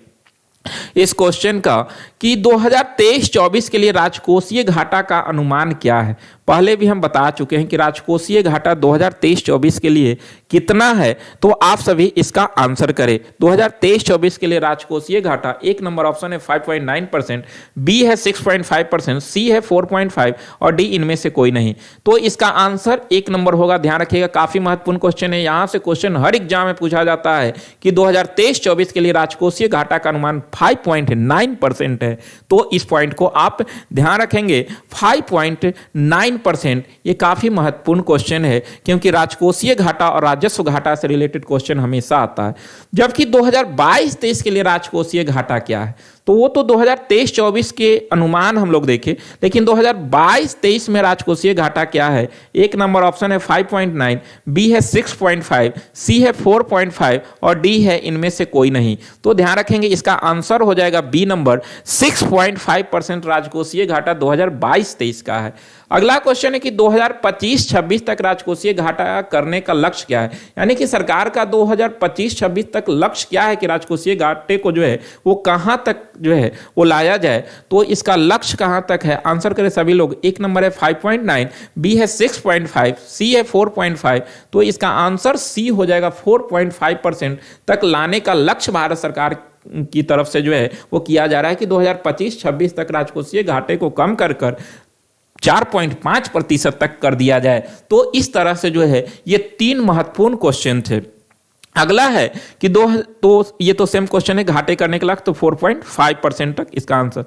इस क्वेश्चन का कि 2023-24 के लिए राजकोषीय घाटा का अनुमान क्या है। पहले भी हम बता चुके हैं कि राजकोषीय घाटा 2023-24 के लिए कितना है, तो आप सभी इसका आंसर करें। 2023-24 के लिए राजकोषीय घाटा, एक नंबर ऑप्शन है 5.9%, बी है 6.5%, सी है 4.5 और डी इनमें से कोई नहीं। तो इसका आंसर एक नंबर होगा। ध्यान रखिएगा, काफी महत्वपूर्ण क्वेश्चन है। यहां से क्वेश्चन हर एग्जाम में पूछा जाता है कि 2023-24 के लिए राजकोषीय घाटा का अनुमान 5.9% है। तो इस पॉइंट को आप ध्यान रखेंगे, 5.9%। ये काफी महत्वपूर्ण क्वेश्चन है क्योंकि राजकोषीय घाटा और राजस्व घाटा से रिलेटेड क्वेश्चन हमेशा आता है। जबकि 2022-23 के लिए राजकोषीय घाटा क्या है, तो वो तो 2023-24 के अनुमान हम लोग देखे, लेकिन 2022-23 में राजकोषीय घाटा क्या है। एक नंबर ऑप्शन है 5.9, बी है 6.5, सी है 4.5 और डी है इनमें से कोई नहीं। तो ध्यान रखेंगे इसका आंसर हो जाएगा बी नंबर, 6.5% राजकोषीय घाटा 2022-23 का है। अगला क्वेश्चन है कि 2025-26 तक राजकोषीय घाटा करने का लक्ष्य क्या है, यानी कि सरकार का 2025-26 तक लक्ष्य क्या है कि राजकोषीय घाटे को जो है वो कहां तक जो है वो लाया जाए। तो इसका लक्ष्य कहां तक है, आंसर करें सभी लोग। एक नंबर है 5.9, बी है 6.5, सी है 4.5। तो इसका आंसर सी हो जाएगा, 4.5% तक लाने का लक्ष्य भारत सरकार की तरफ से जो है वो किया जा रहा है कि 2025-26 तक राजकोषीय घाटे को कम कर 4.5% तक कर दिया जाए। तो इस तरह से जो है ये 3 महत्वपूर्ण क्वेश्चन थे। अगला है कि ये तो सेम क्वेश्चन है, घाटे करने के लक्ष्य तो 4.5% तक इसका आंसर।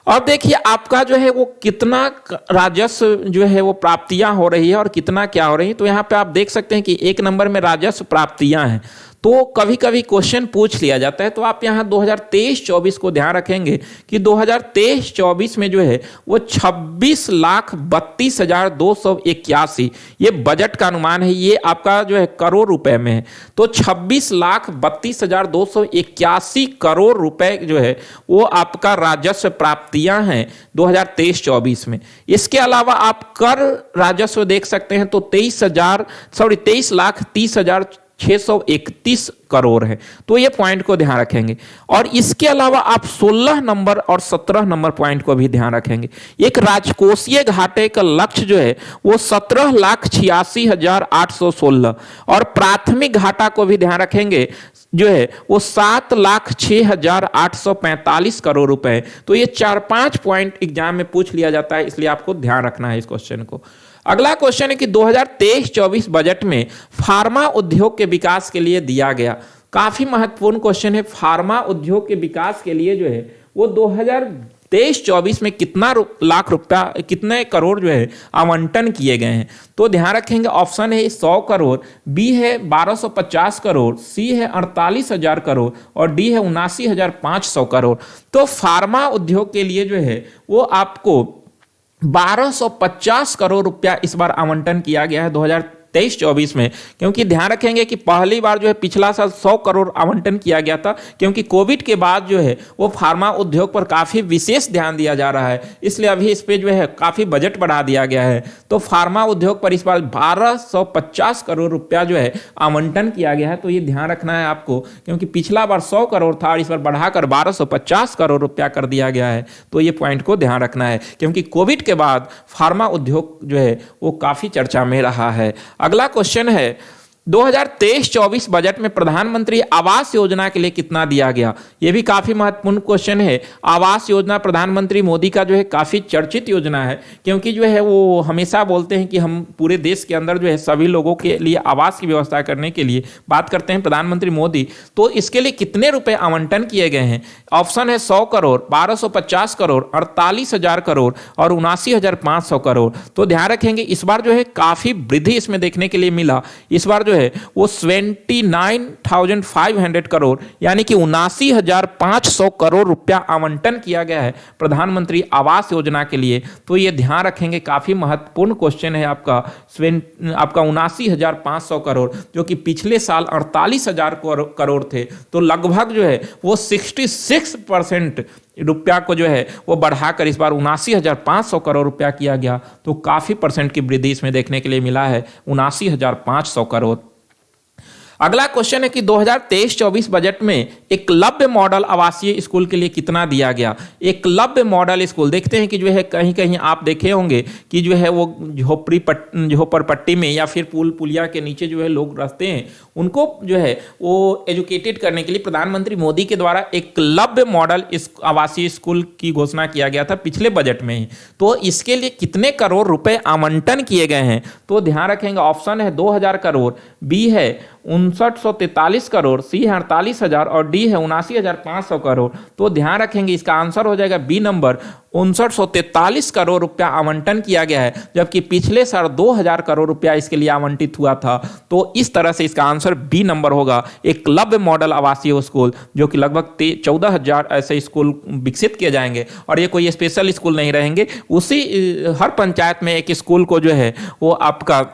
अब देखिए आपका जो है वो कितना राजस्व जो है वो प्राप्तियां हो रही है और कितना क्या हो रही है। तो यहाँ पे आप देख सकते हैं कि 1 नंबर में राजस्व प्राप्तियां हैं। तो कभी कभी क्वेश्चन पूछ लिया जाता है, तो आप यहाँ 2023-24 को ध्यान रखेंगे कि 2023-24 में जो है वो 26,32,281 ये बजट का अनुमान है। ये आपका जो है करोड़ रुपए में है, तो 26,32,281 करोड़ रुपए जो है वो आपका राजस्व प्राप्तियां हैं 2023-24 में। इसके अलावा आप कर राजस्व देख सकते हैं, तो 23,30,631 करोड़ है। तो ये पॉइंट को ध्यान रखेंगे। और इसके अलावा आप 16 नंबर और 17 नंबर पॉइंट को भी ध्यान रखेंगे। एक राजकोषीय घाटे का लक्ष्य जो है वो 17,86,816 और प्राथमिक घाटा को भी ध्यान रखेंगे जो है वो 7,06,845 करोड़ रुपए। तो ये 4-5 पॉइंट एग्जाम में पूछ लिया जाता है, इसलिए आपको ध्यान रखना है इस क्वेश्चन को। अगला क्वेश्चन है कि 2023-24 बजट में फार्मा उद्योग के विकास के लिए दिया गया। काफी महत्वपूर्ण क्वेश्चन है। फार्मा उद्योग के विकास के लिए जो है वो 2023-24 में कितना लाख रुपया, कितने करोड़ जो है आवंटन किए गए हैं। तो ध्यान रखेंगे ऑप्शन है 100 करोड़, बी है 1250 करोड़, सी है 48,000 करोड़ और डी है 79,500 करोड़। तो फार्मा उद्योग के लिए जो है वो आपको 1250 करोड़ रुपया इस बार आवंटन किया गया है 2023-24 में। क्योंकि ध्यान रखेंगे कि पहली बार जो है पिछला साल 100 करोड़ आवंटन किया गया था, क्योंकि कोविड के बाद जो है वो फार्मा उद्योग पर काफी विशेष ध्यान दिया जा रहा है, इसलिए अभी इस पे जो है काफी बजट बढ़ा दिया गया है। तो फार्मा उद्योग पर इस बार 1250 करोड़ रुपया जो है आवंटन किया गया है। तो ये ध्यान रखना है आपको, क्योंकि पिछला बार 100 करोड़ था और इस बार बढ़ाकर 1250 करोड़ रुपया कर दिया गया है। तो ये पॉइंट को ध्यान रखना है, क्योंकि कोविड के बाद फार्मा उद्योग जो है वो काफी चर्चा में रहा है। अगला क्वेश्चन है 2023-24 बजट में प्रधानमंत्री आवास योजना के लिए कितना दिया गया। यह भी काफी महत्वपूर्ण क्वेश्चन है। आवास योजना प्रधानमंत्री मोदी का जो है काफी चर्चित योजना है, क्योंकि जो है वो हमेशा बोलते हैं कि हम पूरे देश के अंदर जो है सभी लोगों के लिए आवास की व्यवस्था करने के लिए बात करते हैं प्रधानमंत्री मोदी। तो इसके लिए कितने रुपए आवंटन किए गए हैं। ऑप्शन है 100 करोड़, 1250 करोड़, 48,000 करोड़ और 79,500 करोड़। तो ध्यान रखेंगे इस बार जो है काफी वृद्धि इसमें देखने के लिए मिला। इस बार जो है वो 29,500 करोड़ यानी कि 79,500 करोड़ रुपया आवंटन किया गया है प्रधानमंत्री आवास योजना के लिए। तो ये ध्यान रखेंगे, काफी महत्वपूर्ण क्वेश्चन है आपका 79,500 करोड़, जो कि पिछले साल 48,000 करोड़ थे। तो लगभग जो है वो 66% रुपया को जो है वो बढ़ाकर इस बार 79,500 करोड़ रुपया किया गया। तो काफी परसेंट की वृद्धि इसमें देखने के लिए मिला है, 79,500 करोड़। अगला क्वेश्चन है कि 2023-24 बजट में एकलव्य मॉडल आवासीय स्कूल के लिए कितना दिया गया। एकलव्य मॉडल स्कूल देखते हैं कि जो है कहीं कहीं आप देखे होंगे कि जो है वो झोपड़पट्टी में या फिर पुल पुलिया के नीचे जो है लोग रहते हैं, उनको जो है वो एजुकेटेड करने के लिए प्रधानमंत्री मोदी के द्वारा एकलव्य मॉडल आवासीय स्कूल की घोषणा किया गया था पिछले बजट में ही। तो इसके लिए कितने करोड़ रुपए आवंटन किए गए हैं। तो ध्यान रखेंगे ऑप्शन है 2,000 करोड़, बी है 5943 करोड़, सी है 48,000 और डी है 79,500 करोड़। तो ध्यान रखेंगे इसका आंसर हो जाएगा बी नंबर, 5943 करोड़ रुपया आवंटन किया गया है, जबकि पिछले साल 2,000 करोड़ रुपया इसके लिए आवंटित हुआ था। तो इस तरह से इसका आंसर बी नंबर होगा, एकलव्य मॉडल आवासीय स्कूल, जो कि लगभग 14,000 ऐसे स्कूल विकसित किए जाएंगे और ये कोई स्पेशल स्कूल नहीं रहेंगे। उसी हर पंचायत में एक स्कूल को जो है वो आपका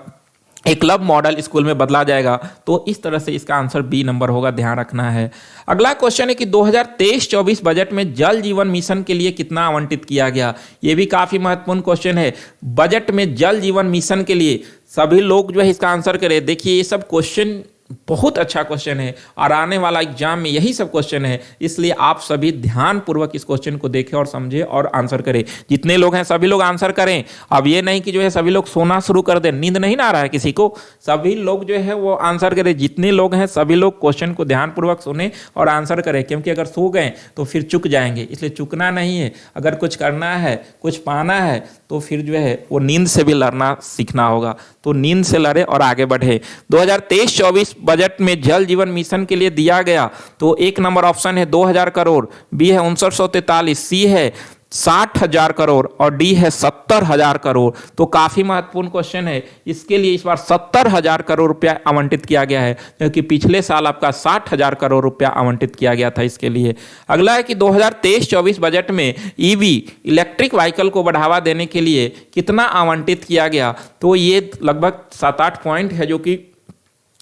एकलव्य मॉडल स्कूल में बदला जाएगा। तो इस तरह से इसका आंसर बी नंबर होगा, ध्यान रखना है। अगला क्वेश्चन है कि 2023-24 बजट में जल जीवन मिशन के लिए कितना आवंटित किया गया। यह भी काफी महत्वपूर्ण क्वेश्चन है। बजट में जल जीवन मिशन के लिए सभी लोग जो है इसका आंसर करें। देखिए ये सब क्वेश्चन बहुत अच्छा क्वेश्चन है और आने वाला एग्जाम में यही सब क्वेश्चन है, इसलिए आप सभी ध्यान पूर्वक इस क्वेश्चन को देखें और समझें और आंसर करें। जितने लोग हैं सभी लोग आंसर करें। अब ये नहीं कि जो है सभी लोग सोना शुरू कर दें, नींद नहीं ना आ रहा है किसी को, सभी लोग जो है वो आंसर करें। जितने लोग हैं सभी लोग क्वेश्चन को ध्यान पूर्वक सुने और आंसर करें, क्योंकि अगर सो गए तो फिर चुक जाएंगे, इसलिए चुकना नहीं है। अगर कुछ करना है, कुछ पाना है, तो फिर जो है वो नींद से भी लड़ना सीखना होगा। तो नींद से लड़े और आगे बढ़े। 2023-24 बजट में जल जीवन मिशन के लिए दिया गया तो एक नंबर ऑप्शन है 2,000 करोड़, बी है 5943, सी है 60,000 करोड़ और डी है 70,000 करोड़। तो काफी महत्वपूर्ण क्वेश्चन है। इसके लिए इस बार 70,000 करोड़ रुपया आवंटित किया गया है, क्योंकि पिछले साल आपका 60,000 करोड़ रुपया आवंटित किया गया था इसके लिए। अगला है कि 2023-24 बजट में ईवी इलेक्ट्रिक व्हीकल को बढ़ावा देने के लिए कितना आवंटित किया गया। तो ये लगभग 7-8 पॉइंट है जो कि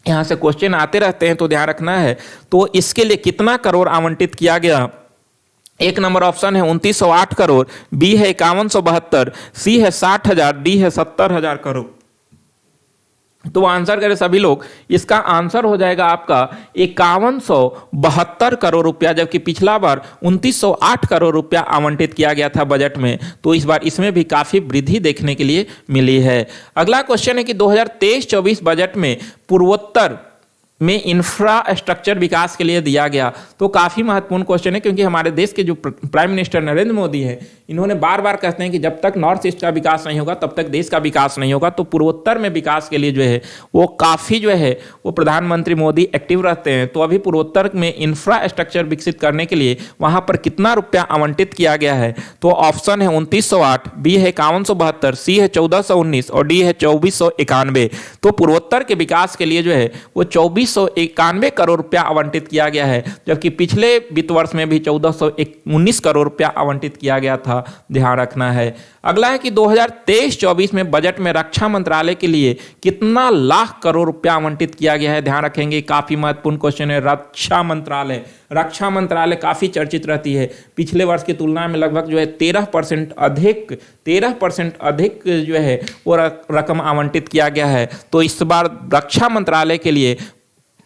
यहाँ से क्वेश्चन आते रहते हैं, तो ध्यान रखना है। तो इसके लिए कितना करोड़ आवंटित किया गया। एक नंबर ऑप्शन है 2908 करोड़, बी है 5172, सी है 60,000, डी है 70,000 करोड़। तो आंसर करें सभी लोग, इसका आंसर हो जाएगा आपका 5172 करोड़ रुपया, जबकि पिछला बार 2908 करोड़ रुपया आवंटित किया गया था बजट में। तो इस बार इसमें भी काफी वृद्धि देखने के लिए मिली है। अगला क्वेश्चन है कि 2023-24 बजट में पूर्वोत्तर में इंफ्रास्ट्रक्चर विकास के लिए दिया गया। तो काफी महत्वपूर्ण क्वेश्चन है, क्योंकि हमारे देश के जो प्राइम मिनिस्टर नरेंद्र मोदी है, इन्होंने बार बार कहते हैं कि जब तक नॉर्थ ईस्ट का विकास नहीं होगा तब तक देश का विकास नहीं होगा। तो पूर्वोत्तर में विकास के लिए जो है वो काफी जो है वो प्रधानमंत्री मोदी एक्टिव रहते हैं। तो अभी पूर्वोत्तर में इंफ्रास्ट्रक्चर विकसित करने के लिए वहां पर कितना रुपया आवंटित किया गया है। तो ऑप्शन है 2908, बी है 5172, सी है 1419 और डी है 2491। तो पूर्वोत्तर के विकास के लिए जो है वो 2491 करोड़ रुपया आवंटित किया गया है, जबकि पिछले वित्त वर्ष में भी 1419 करोड़ रुपया आवंटित किया गया था। ध्यान रखना है। अगला है कि 2023-24 में बजट में रक्षा मंत्रालय के लिए कितना लाख करोड़ रुपया आवंटित किया गया है। ध्यान रखेंगे, काफी महत्वपूर्ण क्वेश्चन है। रक्षा मंत्रालय काफी चर्चित रहती है। पिछले वर्ष की तुलना में लगभग जो है 13% अधिक जो है वो रकम आवंटित किया गया है। तो इस बार रक्षा मंत्रालय के लिए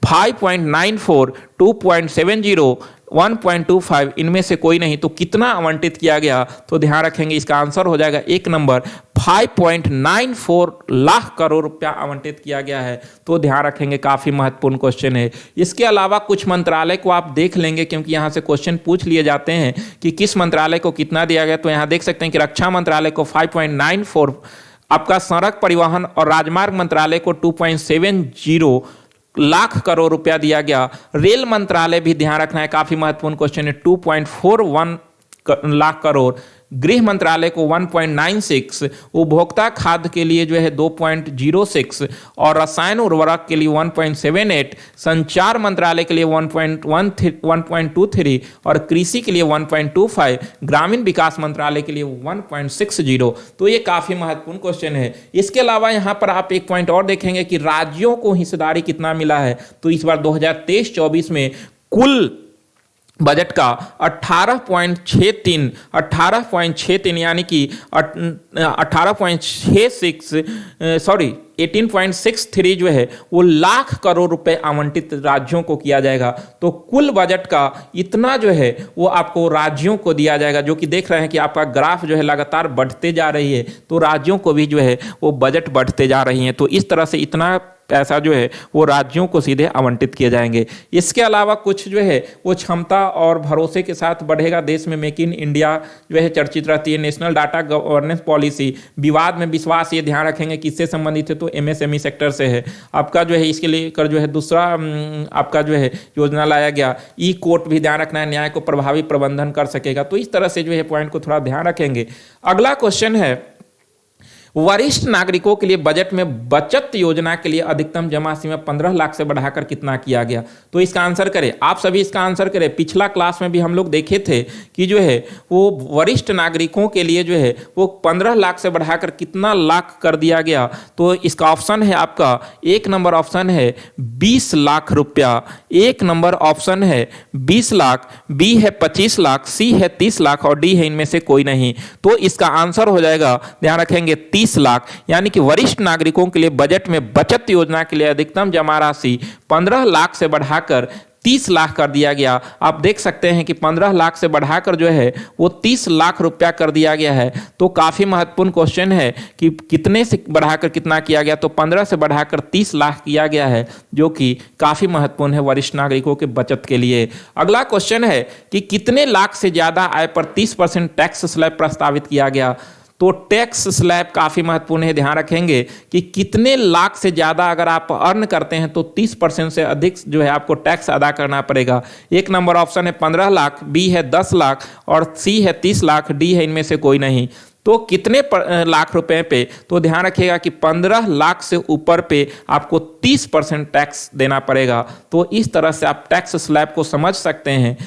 5.94, 2.70, 1.25 इनमें से कोई नहीं। तो कितना आवंटित किया गया। तो ध्यान रखेंगे, इसका आंसर हो जाएगा एक नंबर 5.94 लाख करोड़ रुपया आवंटित किया गया है। तो ध्यान रखेंगे, काफी महत्वपूर्ण क्वेश्चन है। इसके अलावा कुछ मंत्रालय को आप देख लेंगे, क्योंकि यहां से क्वेश्चन पूछ लिए जाते हैं कि किस मंत्रालय को कितना दिया गया। तो यहां देख सकते हैं कि रक्षा मंत्रालय को 5.94, आपका सड़क परिवहन और राजमार्ग मंत्रालय को 2.70 लाख करोड़ रुपया दिया गया। रेल मंत्रालय भी ध्यान रखना है, काफी महत्वपूर्ण क्वेश्चन है, 2.41 लाख करोड़। गृह मंत्रालय को 1.96, उपभोक्ता खाद्य के लिए जो है 2.06 और रसायन उर्वरक के लिए 1.78, संचार मंत्रालय के लिए 1.23 और कृषि के लिए 1.25, ग्रामीण विकास मंत्रालय के लिए 1.60। तो ये काफी महत्वपूर्ण क्वेश्चन है। इसके अलावा यहां पर आप एक पॉइंट और देखेंगे कि राज्यों को हिस्सेदारी कितना मिला है। तो इस बार 2023-24 में कुल बजट का 18.63 यानी कि 18.63 जो है वो लाख करोड़ रुपए आवंटित राज्यों को किया जाएगा। तो कुल बजट का इतना जो है वो आपको राज्यों को दिया जाएगा, जो कि देख रहे हैं कि आपका ग्राफ जो है लगातार बढ़ते जा रही है। तो राज्यों को भी जो है वो बजट बढ़ते जा रही है। तो इस तरह से इतना पैसा जो है वो राज्यों को सीधे आवंटित किए जाएंगे। इसके अलावा कुछ जो है वो क्षमता और भरोसे के साथ बढ़ेगा। देश में मेक इन इंडिया जो है चर्चित रहती है। नेशनल डाटा गवर्नेंस पॉलिसी, विवाद में विश्वास, ये ध्यान रखेंगे किससे संबंधित है। तो एमएसएमई सेक्टर से है आपका जो है। इसके लिए कर जो है दूसरा आपका जो है योजना लाया गया। ई कोर्ट भी ध्यान रखना है, न्याय को प्रभावी प्रबंधन कर सकेगा। तो इस तरह से जो है पॉइंट को थोड़ा ध्यान रखेंगे। अगला क्वेश्चन है, वरिष्ठ नागरिकों के लिए बजट में बचत योजना के लिए अधिकतम जमा सीमा 15 लाख से बढ़ाकर कितना किया गया। तो इसका आंसर करें, आप सभी इसका आंसर करें। पिछला क्लास में भी हम लोग देखे थे कि जो है वो वरिष्ठ नागरिकों के लिए जो है वो 15 लाख से बढ़ाकर कितना लाख कर दिया गया। तो इसका ऑप्शन है आपका एक नंबर ऑप्शन है 20 लाख रुपया, एक नंबर ऑप्शन है 20 लाख, बी है 25 लाख, सी है 30 लाख और डी है इनमें से कोई नहीं। तो इसका आंसर हो जाएगा, ध्यान रखेंगे, 30 लाख। यानी कि वरिष्ठ नागरिकों के लिए बजट में बचत योजना के लिए अधिकतम जमा राशि 15 लाख से बढ़ाकर 30 लाख कर दिया गया। आप देख सकते हैं कि 15 लाख से बढ़ाकर जो है वो 30 लाख रुपया कर दिया गया है। तो काफी महत्वपूर्ण क्वेश्चन है कि कितने से बढ़ाकर कितना किया गया। तो 15 से बढ़ाकर 30 लाख किया गया है, जो कि काफी महत्वपूर्ण है वरिष्ठ नागरिकों के बचत के लिए। अगला क्वेश्चन है कि कितने लाख से ज्यादा आय पर 30% टैक्स स्लैब प्रस्तावित किया गया। तो टैक्स स्लैब काफ़ी महत्वपूर्ण है, ध्यान रखेंगे कि कितने लाख से ज़्यादा अगर आप अर्न करते हैं तो 30% से अधिक जो है आपको टैक्स अदा करना पड़ेगा। एक नंबर ऑप्शन है 15 लाख, बी है 10 लाख और सी है 30 लाख, डी है इनमें से कोई नहीं। तो कितने लाख रुपए पे, तो ध्यान रखिएगा कि 15 लाख से ऊपर पे आपको 30% टैक्स देना पड़ेगा। तो इस तरह से आप टैक्स स्लैब को समझ सकते हैं।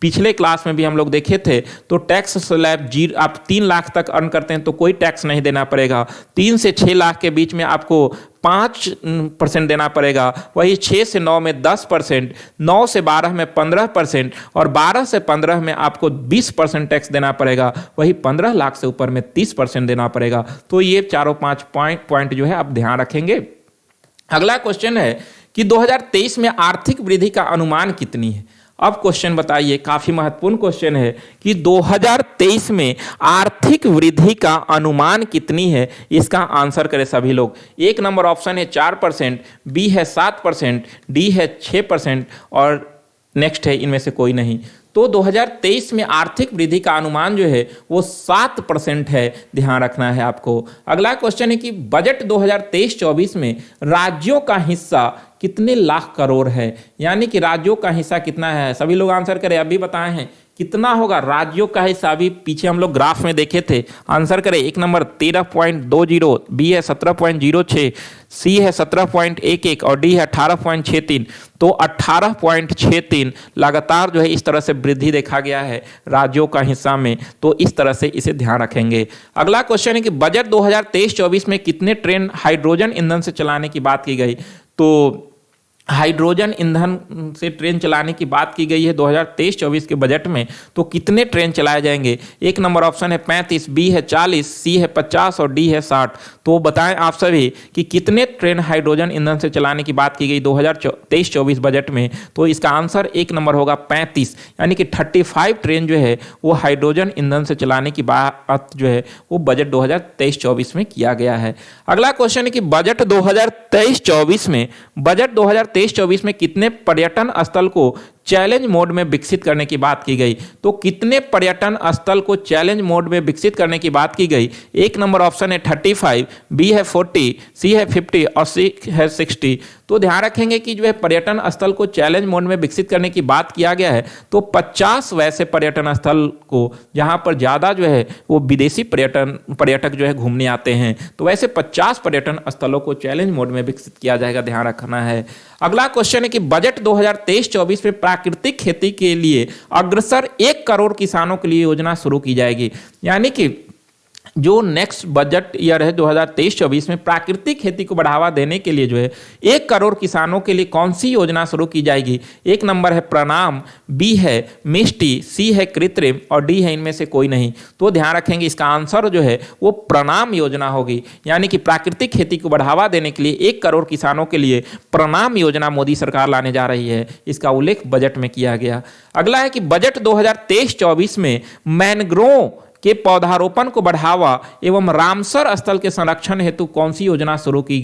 पिछले क्लास में भी हम लोग देखे थे, तो टैक्स स्लैब जीरो, आप 3 लाख तक अर्न करते हैं तो कोई टैक्स नहीं देना पड़ेगा। 3 से 6 लाख के बीच में आपको 5% देना पड़ेगा, वही 6 से 9 में 10%, 9 से 12 में 15% और 12 से 15 में आपको 20% टैक्स देना पड़ेगा, वही 15 लाख से ऊपर में 30% देना पड़ेगा। तो ये चारों 5 पॉइंट जो है आप ध्यान रखेंगे। अगला क्वेश्चन है कि 2023 में आर्थिक वृद्धि का अनुमान कितनी है। अब क्वेश्चन बताइए, काफी महत्वपूर्ण क्वेश्चन है कि 2023 में आर्थिक वृद्धि का अनुमान कितनी है, इसका आंसर करें सभी लोग। एक नंबर ऑप्शन है 4%, बी है 7%, डी है 6% और नेक्स्ट है इनमें से कोई नहीं। तो 2023 में आर्थिक वृद्धि का अनुमान जो है वो 7% है, ध्यान रखना है आपको। अगला क्वेश्चन है कि बजट 2023-24 में राज्यों का हिस्सा कितने लाख करोड़ है, यानी कि राज्यों का हिस्सा कितना है। सभी लोग आंसर करें, अभी बताए हैं कितना होगा राज्यों का हिस्सा। अभी पीछे हम लोग ग्राफ में देखे थे, आंसर करें। एक नंबर 13.20, बी है 17.06, सी है 17.11 और डी है 18.63। तो 18.63 लगातार जो है इस तरह से वृद्धि देखा गया है राज्यों का हिस्सा में, तो इस तरह से इसे ध्यान रखेंगे। अगला क्वेश्चन है कि बजट 2023-24 में कितने ट्रेन हाइड्रोजन ईंधन से चलाने की बात की गई। तो हाइड्रोजन ईंधन से ट्रेन चलाने की बात की गई है 2023-24 के बजट में। तो कितने ट्रेन चलाए जाएंगे। एक नंबर ऑप्शन है 35, बी है 40, सी है 50 और डी है 60। तो बताएं आप सभी कि कितने ट्रेन हाइड्रोजन ईंधन से चलाने की बात की गई 2023-24 बजट में। तो इसका आंसर एक नंबर होगा 35, यानी कि 35 ट्रेन जो है वो हाइड्रोजन ईंधन से चलाने की बात जो है वो बजट 2023-24 में किया गया है। अगला क्वेश्चन है कि बजट 2023-24 में कितने पर्यटन स्थल को चैलेंज मोड में विकसित करने की बात की गई। तो कितने पर्यटन स्थल को चैलेंज मोड में विकसित करने की बात की गई। एक नंबर ऑप्शन है 35, बी है 40, सी है 50 और सी है 60। तो ध्यान रखेंगे कि जो है पर्यटन स्थल को चैलेंज मोड में विकसित करने की बात किया गया है। तो 50 वैसे पर्यटन स्थल को जहां पर ज्यादा जो है वो विदेशी पर्यटक जो है घूमने आते हैं, तो वैसे 50 पर्यटन स्थलों को चैलेंज मोड में विकसित किया जाएगा, ध्यान रखना है। अगला क्वेश्चन है कि बजट 2023-24 में प्राकृतिक खेती के लिए अग्रसर 1 करोड़ किसानों के लिए योजना शुरू की जाएगी। यानी कि जो नेक्स्ट बजट ईयर है 2023-24 में प्राकृतिक खेती को बढ़ावा देने के लिए जो है 1 करोड़ किसानों के लिए कौन सी योजना शुरू की जाएगी। एक नंबर है प्रणाम, बी है मिष्टी, सी है कृत्रिम और डी है इनमें से कोई नहीं। तो ध्यान रखेंगे इसका आंसर जो है वो प्रणाम योजना होगी, यानी कि प्राकृतिक खेती को बढ़ावा देने के लिए 1 करोड़ किसानों के लिए प्रणाम योजना मोदी सरकार लाने जा रही है, इसका उल्लेख बजट में किया गया। अगला है कि बजट 2023-24 में मैनग्रोव के पौधारोपण को बढ़ावा एवं रामसर स्थल के संरक्षण हेतु कौन सी योजना शुरू की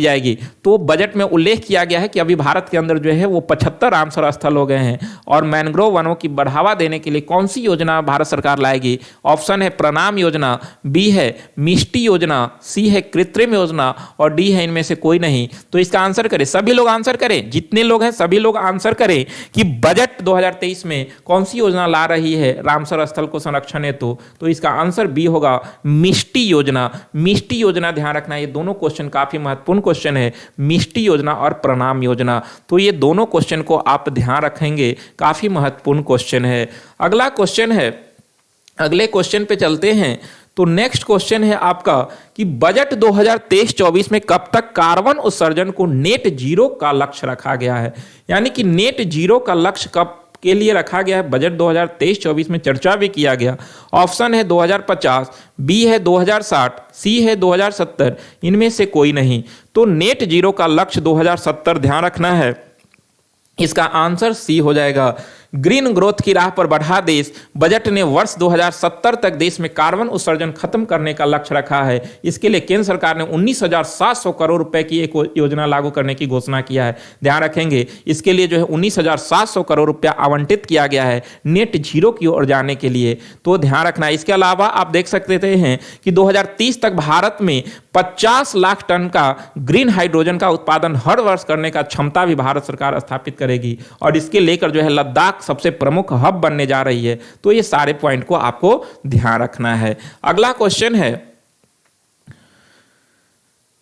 जाएगी। तो बजट में उल्लेख किया गया है कि अभी भारत के अंदर जो है वो 75 रामसर स्थल हो गए हैं और मैनग्रोव वनों की बढ़ावा देने के लिए कौन सी योजना भारत सरकार लाएगी। ऑप्शन है प्रणाम योजना, बी है मिष्टी योजना, सी है कृत्रिम योजना और डी है इनमें से कोई नहीं। तो इसका आंसर करें, सभी लोग आंसर करें, जितने लोग हैं सभी लोग आंसर करें कि बजट 2023 में कौन सी योजना ला रही है रामसर स्थल को संरक्षण हेतु। तो इसका आंसर बी होगा मिष्टी योजना। मिष्टी योजना ध्यान रखना, ये दोनों क्वेश्चन काफी महत्वपूर्ण क्वेश्चन है, मिष्टी योजना और प्रणाम योजना। तो ये दोनों क्वेश्चन को आप ध्यान रखेंगे, काफी महत्वपूर्ण क्वेश्चन है। अगला क्वेश्चन है, अगले क्वेश्चन पे चलते हैं। तो नेक्स्ट क्वेश्चन है आपका कि बजट 2023-24 में कब तक कार्बन उत्सर्जन को नेट जीरो का लक्ष्य रखा गया है। यानी कि नेट जीरो का लक्ष्य कब के लिए रखा गया है, बजट 2023-24 में चर्चा भी किया गया। ऑप्शन है 2050, बी है 2060, सी है 2070, इनमें से कोई नहीं। तो नेट जीरो का लक्ष्य 2070 ध्यान रखना है, इसका आंसर सी हो जाएगा। ग्रीन ग्रोथ की राह पर बढ़ा देश। बजट ने वर्ष 2070 तक देश में कार्बन उत्सर्जन खत्म करने का लक्ष्य रखा है। इसके लिए केंद्र सरकार ने 19,700 करोड़ रुपए की एक योजना लागू करने की घोषणा किया है। ध्यान रखेंगे, इसके लिए जो है 19,700 करोड़ रुपया आवंटित किया गया है नेट जीरो की ओर जाने के लिए, तो ध्यान रखना। इसके अलावा आप देख सकते हैं कि 2030 तक भारत में 50 लाख टन का ग्रीन हाइड्रोजन का उत्पादन हर वर्ष करने का क्षमता भी भारत सरकार स्थापित करेगी, और इसके लेकर जो है लद्दाख सबसे प्रमुख हब बनने जा रही है। तो ये सारे पॉइंट को आपको ध्यान रखना है। अगला क्वेश्चन है,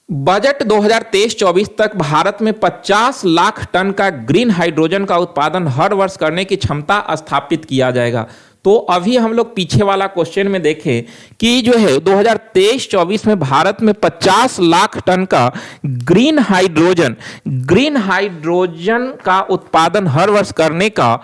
बजट 2023-24 तक भारत में 50 लाख टन का ग्रीन हाइड्रोजन का उत्पादन हर वर्ष करने की क्षमता स्थापित किया जाएगा। तो अभी हम लोग पीछे वाला क्वेश्चन में देखें कि जो है 2023-24 में भारत में 50 लाख टन का ग्रीन हाइड्रोजन का उत्पादन हर वर्ष करने का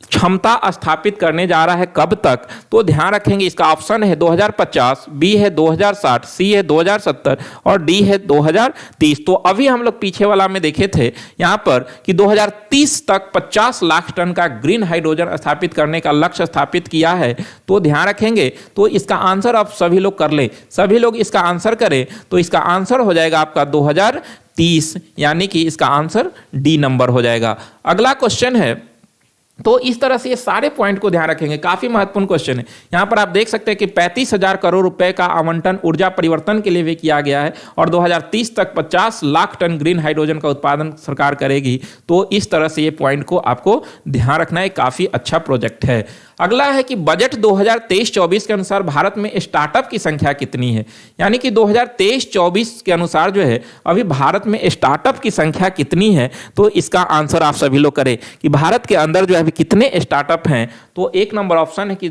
क्षमता स्थापित करने जा रहा है। कब तक? तो ध्यान रखेंगे, इसका ऑप्शन है 2050, बी है 2060, सी है 2070 और डी है 2030। तो अभी हम लोग पीछे वाला में देखे थे यहां पर कि 2030 तक 50 लाख टन का ग्रीन हाइड्रोजन स्थापित करने का लक्ष्य स्थापित किया है। तो ध्यान रखेंगे, तो इसका आंसर आप सभी लोग कर लें, सभी लोग इसका आंसर करें, तो इसका आंसर हो जाएगा आपका 2030, यानी कि इसका आंसर डी नंबर हो जाएगा। अगला क्वेश्चन है, तो इस तरह से ये सारे पॉइंट को ध्यान रखेंगे, काफी महत्वपूर्ण क्वेश्चन है। यहां पर आप देख सकते हैं कि 35,000 करोड़ रुपए का आवंटन ऊर्जा परिवर्तन के लिए भी किया गया है, और 2030 तक 50 लाख टन ग्रीन हाइड्रोजन का उत्पादन सरकार करेगी। तो इस तरह से ये पॉइंट को आपको ध्यान रखना है, काफी अच्छा प्रोजेक्ट है। अगला है कि बजट 2023-24 के अनुसार भारत में स्टार्टअप की संख्या कितनी है, यानी कि 2023-24 के अनुसार जो है अभी भारत में स्टार्टअप की संख्या कितनी है। तो इसका आंसर आप सभी लोग करें कि भारत के अंदर जो है अभी कितने स्टार्टअप हैं। तो एक नंबर ऑप्शन है कि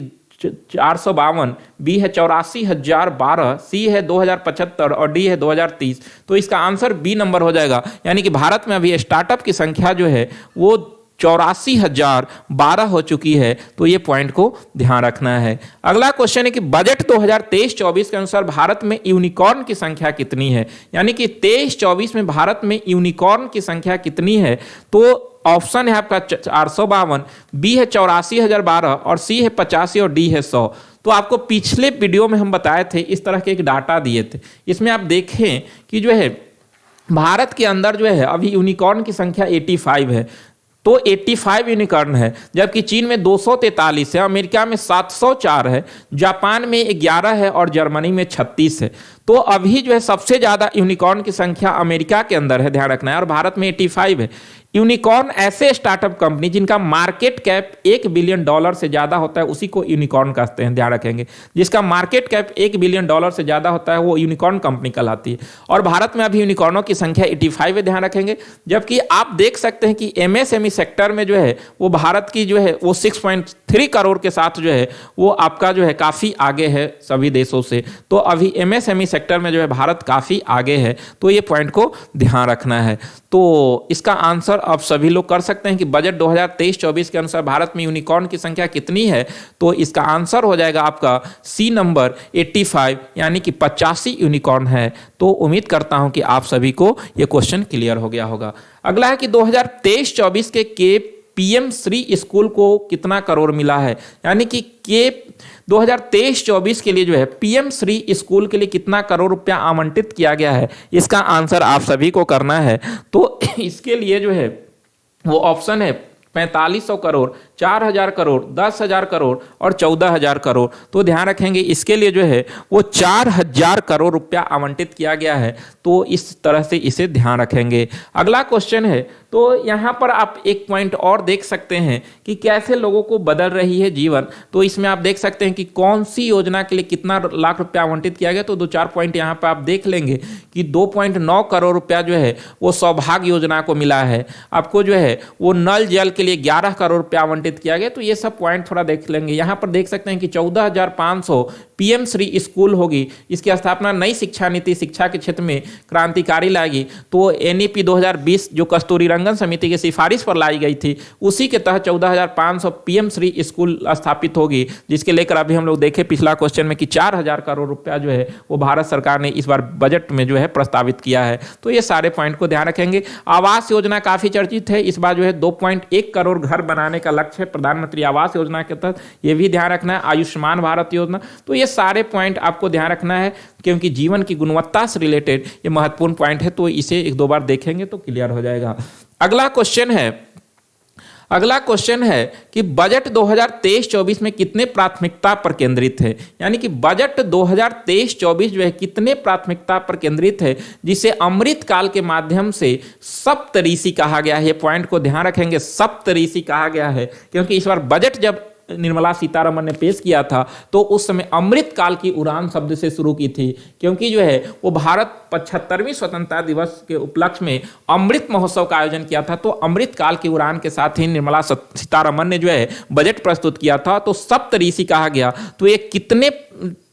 452, बी है 84,012, सी है 2075 और डी है 2030। तो इसका आंसर बी नंबर हो जाएगा, यानी कि भारत में अभी स्टार्टअप की संख्या जो है वो 84,012 हो चुकी है। तो ये पॉइंट को ध्यान रखना है। अगला क्वेश्चन है कि बजट 2023-24 के अनुसार भारत में यूनिकॉर्न की संख्या कितनी है, यानी कि 23-24 में भारत में यूनिकॉर्न की संख्या कितनी है। तो ऑप्शन है आपका 452, बी है 84,012 और सी है 85 और डी है 100। तो आपको पिछले वीडियो में हम बताए थे, इस तरह के एक डाटा दिए थे, इसमें आप देखें कि जो है भारत के अंदर जो है अभी यूनिकॉर्न की संख्या 85 है। तो 85 यूनिकॉर्न है, जबकि चीन में 243 है, अमेरिका में 704 है, जापान में 11 है और जर्मनी में 36 है। तो अभी जो है सबसे ज्यादा यूनिकॉर्न की संख्या अमेरिका के अंदर है, ध्यान रखना है, और भारत में 85 है। यूनिकॉर्न ऐसे स्टार्टअप कंपनी जिनका मार्केट कैप $1 बिलियन से ज्यादा होता है उसी को यूनिकॉर्न कहते हैं, ध्यान रखेंगे। जिसका मार्केट कैप $1 बिलियन से ज्यादा होता है वो यूनिकॉर्न कंपनी कहलाती है, और भारत में अभी यूनिकॉर्नों की संख्या 85 है, ध्यान रखेंगे। जबकि आप देख सकते हैं कि एमएसएमई सेक्टर में जो है वो भारत की जो है वो 6.3 करोड़ के साथ जो है वो आपका जो है काफी आगे है सभी देशों से। तो अभी एमएसएमई सेक्टर में जो है भारत काफी आगे है, तो ये पॉइंट को ध्यान रखना है। तो इसका आंसर आप सभी लोग कर सकते हैं कि बजट 2023-24 के अनुसार भारत में यूनिकॉर्न की संख्या कितनी है। तो इसका आंसर हो जाएगा आपका सी नंबर 85, यानी कि 85 यूनिकॉर्न है। तो उम्मीद करता हूं कि आप सभी को यह क्वेश्चन क्लियर हो गया होगा। अगला है कि 2023-24 के पीएम श्री स्कूल को कितना करोड़ मिला है, यानी कि 2023-24 के लिए जो है पीएम श्री स्कूल के लिए कितना करोड़ रुपया आवंटित किया गया है, इसका आंसर आप सभी को करना है। तो इसके लिए जो है वो ऑप्शन है 4500 करोड़, 4000 करोड़, 10,000 करोड़ और 14,000 करोड़। तो ध्यान रखेंगे इसके लिए जो है वो 4,000 करोड़ रुपया आवंटित किया गया है। तो इस तरह से इसे ध्यान रखेंगे। अगला क्वेश्चन है, तो यहाँ पर आप एक पॉइंट और देख सकते हैं कि कैसे लोगों को बदल रही है जीवन। तो इसमें आप देख सकते हैं कि कौन सी योजना के लिए कितना लाख रुपया आवंटित किया गया। तो 2-4 पॉइंट यहाँ पर आप देख लेंगे कि 2.9 करोड़ रुपया जो है वो सौभाग्य योजना को मिला है। आपको जो है वो नल जल के लिए 11 करोड़ रुपया आवंटित किया गया। तो ये सब पॉइंट थोड़ा देख लेंगे। यहाँ पर देख सकते हैं कि 14,500 पीएम श्री स्कूल होगी। इसकी स्थापना नई शिक्षा नीति शिक्षा के क्षेत्र में क्रांतिकारी लाएगी। तो एनईपी 2020 जो कस्तूरी टंडन समिति की सिफारिश पर लाई गई थी, उसी के तहत 14,500 पीएम श्री स्कूल स्थापित होगी, जिसके लेकर अभी हम लोग देखे पिछला क्वेश्चन में कि 4,000 करोड़ रुपया जो है वो भारत सरकार ने इस बार बजट में जो है प्रस्तावित किया है। तो ये सारे पॉइंट को ध्यान रखेंगे। आवास योजना काफी चर्चित है, इस बार जो है 2.1 करोड़ घर बनाने का लक्ष्य है प्रधानमंत्री आवास योजना के तहत, ये भी ध्यान रखना है। आयुष्मान भारत योजना, तो ये सारे पॉइंट आपको ध्यान रखना है क्योंकि जीवन की गुणवत्ता से रिलेटेड ये महत्वपूर्ण पॉइंट है, तो इसे एक दो बार देखेंगे तो क्लियर हो जाएगा। अगला क्वेश्चन है कि बजट 2023-24 में कितने प्राथमिकता पर केंद्रित है, यानी कि बजट 2023-24 जो है कितने प्राथमिकता पर केंद्रित है, जिसे अमृत काल के माध्यम से सप्तऋषि कहा गया है। ये पॉइंट को ध्यान रखेंगे, सप्तऋषि कहा गया है क्योंकि इस बार बजट जब निर्मला सीतारमण ने पेश किया था तो उस समय अमृत काल की उड़ान शब्द से शुरू की थी, क्योंकि जो है वो भारत 75वीं स्वतंत्रता दिवस के उपलक्ष्य में अमृत महोत्सव का आयोजन किया था। तो अमृत काल की उड़ान के साथ ही निर्मला सीतारमण ने जो है बजट प्रस्तुत किया था, तो सप्तऋषि कहा गया। तो ये कितने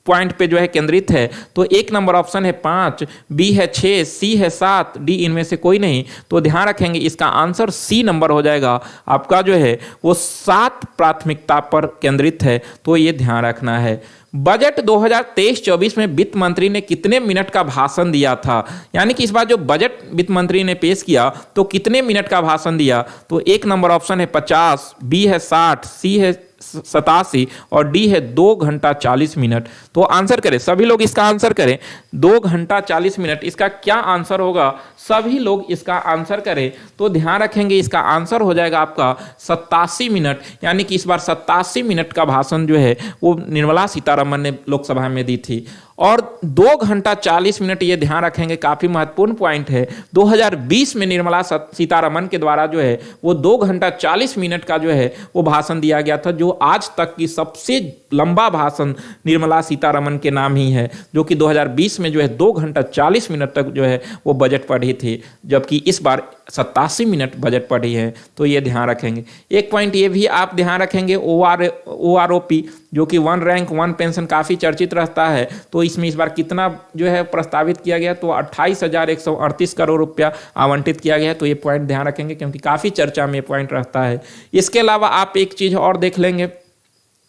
पॉइंट पे जो है केंद्रित है, तो एक नंबर ऑप्शन है 5, बी है 6, सी है 7, डी इनमें से कोई नहीं। तो ध्यान रखेंगे इसका आंसर सी नंबर हो जाएगा, आपका जो है वो 7 प्राथमिकता पर केंद्रित है, तो ये ध्यान रखना है। बजट 2023-24 में वित्त मंत्री ने कितने मिनट का भाषण दिया था, यानी कि इस बार जो बजट वित्त मंत्री ने पेश किया तो कितने मिनट का भाषण दिया, तो एक नंबर ऑप्शन है 50, बी है 60, सी है 87 और डी है 2 घंटा 40 मिनट। तो आंसर करें, सभी लोग इसका आंसर करें, 2 घंटा 40 मिनट इसका क्या आंसर होगा, सभी लोग इसका आंसर करें। तो ध्यान रखेंगे इसका आंसर हो जाएगा आपका 87 मिनट, यानी कि इस बार 87 मिनट का भाषण जो है वो निर्मला सीतारमण ने लोकसभा में दी थी। और 2 घंटा 40 मिनट, ये ध्यान रखेंगे काफी महत्वपूर्ण पॉइंट है। 2020 में निर्मला सीतारमण के द्वारा जो है वो 2 घंटा 40 मिनट का जो है वो भाषण दिया गया था, जो आज तक की सबसे लंबा भाषण निर्मला सीतारमण के नाम ही है, जो कि 2020 में जो है 2 घंटा 40 मिनट तक जो है वो बजट पढ़ी थी, जबकि इस बार 87 मिनट बजट पढ़ी है। तो ये ध्यान रखेंगे। एक पॉइंट ये भी आप ध्यान रखेंगे, OROP जो कि 1 रैंक 1 पेंशन काफ़ी चर्चित रहता है, तो इसमें इस बार कितना जो है प्रस्तावित किया गया, तो 28,138 करोड़ रुपया आवंटित किया गया है। तो ये पॉइंट ध्यान रखेंगे क्योंकि काफ़ी चर्चा में ये पॉइंट रहता है। इसके अलावा आप एक चीज़ और देख लेंगे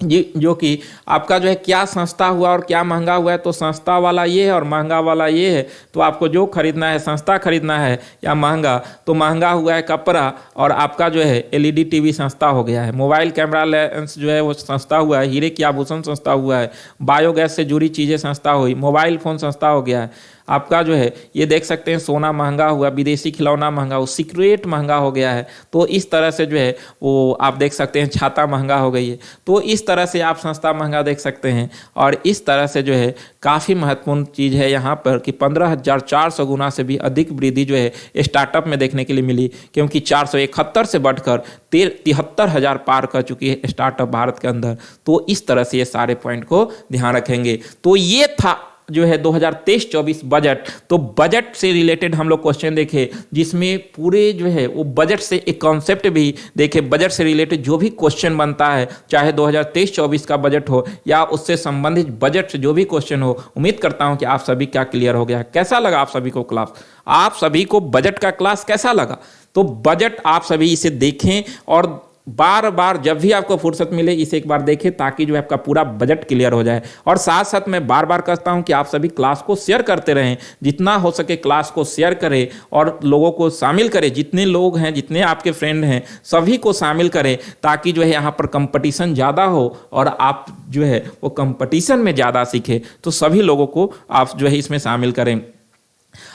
जी, जो कि आपका जो है क्या सस्ता हुआ और क्या महंगा हुआ है। तो सस्ता वाला ये है और महंगा वाला ये है, तो आपको जो खरीदना है, सस्ता खरीदना है या महंगा, तो महंगा हुआ है कपड़ा और आपका जो है LED टीवी सस्ता हो गया है। मोबाइल कैमरा लेंस जो है वो सस्ता हुआ है, हीरे की आभूषण सस्ता हुआ है, बायोगैस से जुड़ी चीज़ें सस्ता हुई, मोबाइल फ़ोन सस्ता हो गया है। आपका जो है ये देख सकते हैं सोना महंगा हुआ, विदेशी खिलौना महंगा हुआ, सिगरेट महंगा हो गया है। तो इस तरह से जो है वो आप देख सकते हैं छाता महंगा हो गई है। तो इस तरह से आप सस्ता महंगा देख सकते हैं। और इस तरह से जो है काफ़ी महत्वपूर्ण चीज़ है यहाँ पर कि 15,400 गुना से भी अधिक वृद्धि जो है स्टार्टअप में देखने के लिए मिली, क्योंकि 471 से बढ़कर 73,000 पार कर चुकी है स्टार्टअप भारत के अंदर। तो इस तरह से ये सारे पॉइंट को ध्यान रखेंगे। तो ये था जो है 2023-24 बजट। तो बजट से रिलेटेड हम लोग क्वेश्चन देखे, जिसमें पूरे जो है वो बजट से एक कॉन्सेप्ट भी देखे। बजट से रिलेटेड जो भी क्वेश्चन बनता है, चाहे 2023-24 का बजट हो या उससे संबंधित बजट से जो भी क्वेश्चन हो, उम्मीद करता हूं कि आप सभी क्या क्लियर हो गया। कैसा लगा आप सभी को क्लास, आप सभी को बजट का क्लास कैसा लगा? तो बजट आप सभी इसे देखें और बार बार जब भी आपको फुर्सत मिले इसे एक बार देखें, ताकि जो है आपका पूरा बजट क्लियर हो जाए। और साथ साथ मैं बार बार कहता हूं कि आप सभी क्लास को शेयर करते रहें, जितना हो सके क्लास को शेयर करें और लोगों को शामिल करें। जितने लोग हैं, जितने आपके फ्रेंड हैं, सभी को शामिल करें, ताकि जो है यहाँ पर कंपटीशन ज़्यादा हो और आप जो है वो कंपटीशन में ज़्यादा सीखें। तो सभी लोगों को आप जो है इसमें शामिल करें।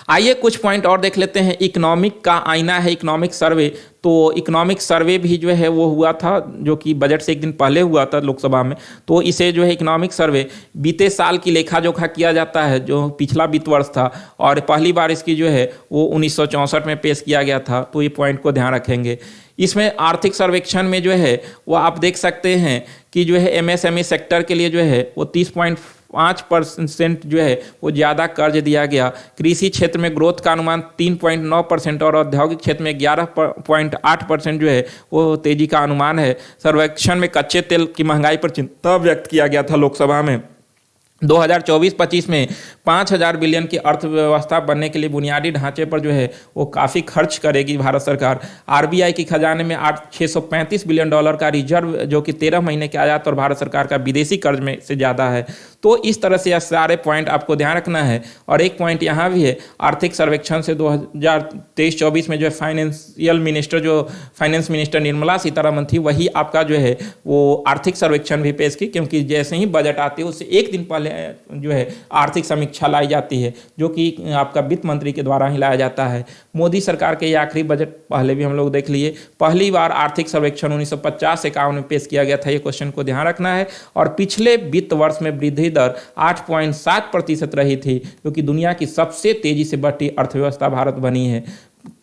आइए कुछ पॉइंट और देख लेते हैं। इकोनॉमिक का आईना है इकोनॉमिक सर्वे। तो इकोनॉमिक सर्वे भी जो है वो हुआ था, जो कि बजट से एक दिन पहले हुआ था लोकसभा में। तो इसे जो है इकोनॉमिक सर्वे बीते साल की लेखा जोखा किया जाता है, जो पिछला वित्त वर्ष था, और पहली बार इसकी जो है वो 1964 में पेश किया गया था। तो ये पॉइंट को ध्यान रखेंगे। इसमें आर्थिक सर्वेक्षण में जो है वो आप देख सकते हैं कि जो है MSME सेक्टर के लिए जो है वो 30.5% जो है वो ज़्यादा कर्ज दिया गया। कृषि क्षेत्र में ग्रोथ का अनुमान 3.9% और औद्योगिक क्षेत्र में 11.8% जो है वो तेजी का अनुमान है। सर्वेक्षण में कच्चे तेल की महंगाई पर चिंता व्यक्त किया गया था लोकसभा में, 2024-25 में 5,000 बिलियन की अर्थव्यवस्था बनने के लिए बुनियादी ढांचे पर जो है वो काफ़ी खर्च करेगी भारत सरकार। आरबीआई की खजाने में 635 बिलियन डॉलर का रिजर्व जो कि 13 महीने के आयात और भारत सरकार का विदेशी कर्ज में से ज़्यादा है। तो इस तरह से यह सारे पॉइंट आपको ध्यान रखना है। और एक पॉइंट यहाँ भी है, आर्थिक सर्वेक्षण से 2023-24 में जो है फाइनेंस मिनिस्टर निर्मला सीतारमण थी, वही आपका जो है वो आर्थिक सर्वेक्षण भी पेश की, क्योंकि जैसे ही बजट आती है उससे एक दिन पहले जो है आर्थिक समीक्षा लाई जाती है, जो कि आपका वित्त मंत्री के द्वारा ही लाया जाता है। मोदी सरकार के ये आखिरी बजट पहले भी हम लोग देख लिए, पहली बार आर्थिक सर्वेक्षण 1950-51 में पेश किया गया था, ये क्वेश्चन को ध्यान रखना है। और पिछले वित्त वर्ष में वृद्धि दर 8.7% रही थी, जो कि दुनिया की सबसे तेजी से बढ़ती अर्थव्यवस्था भारत बनी है।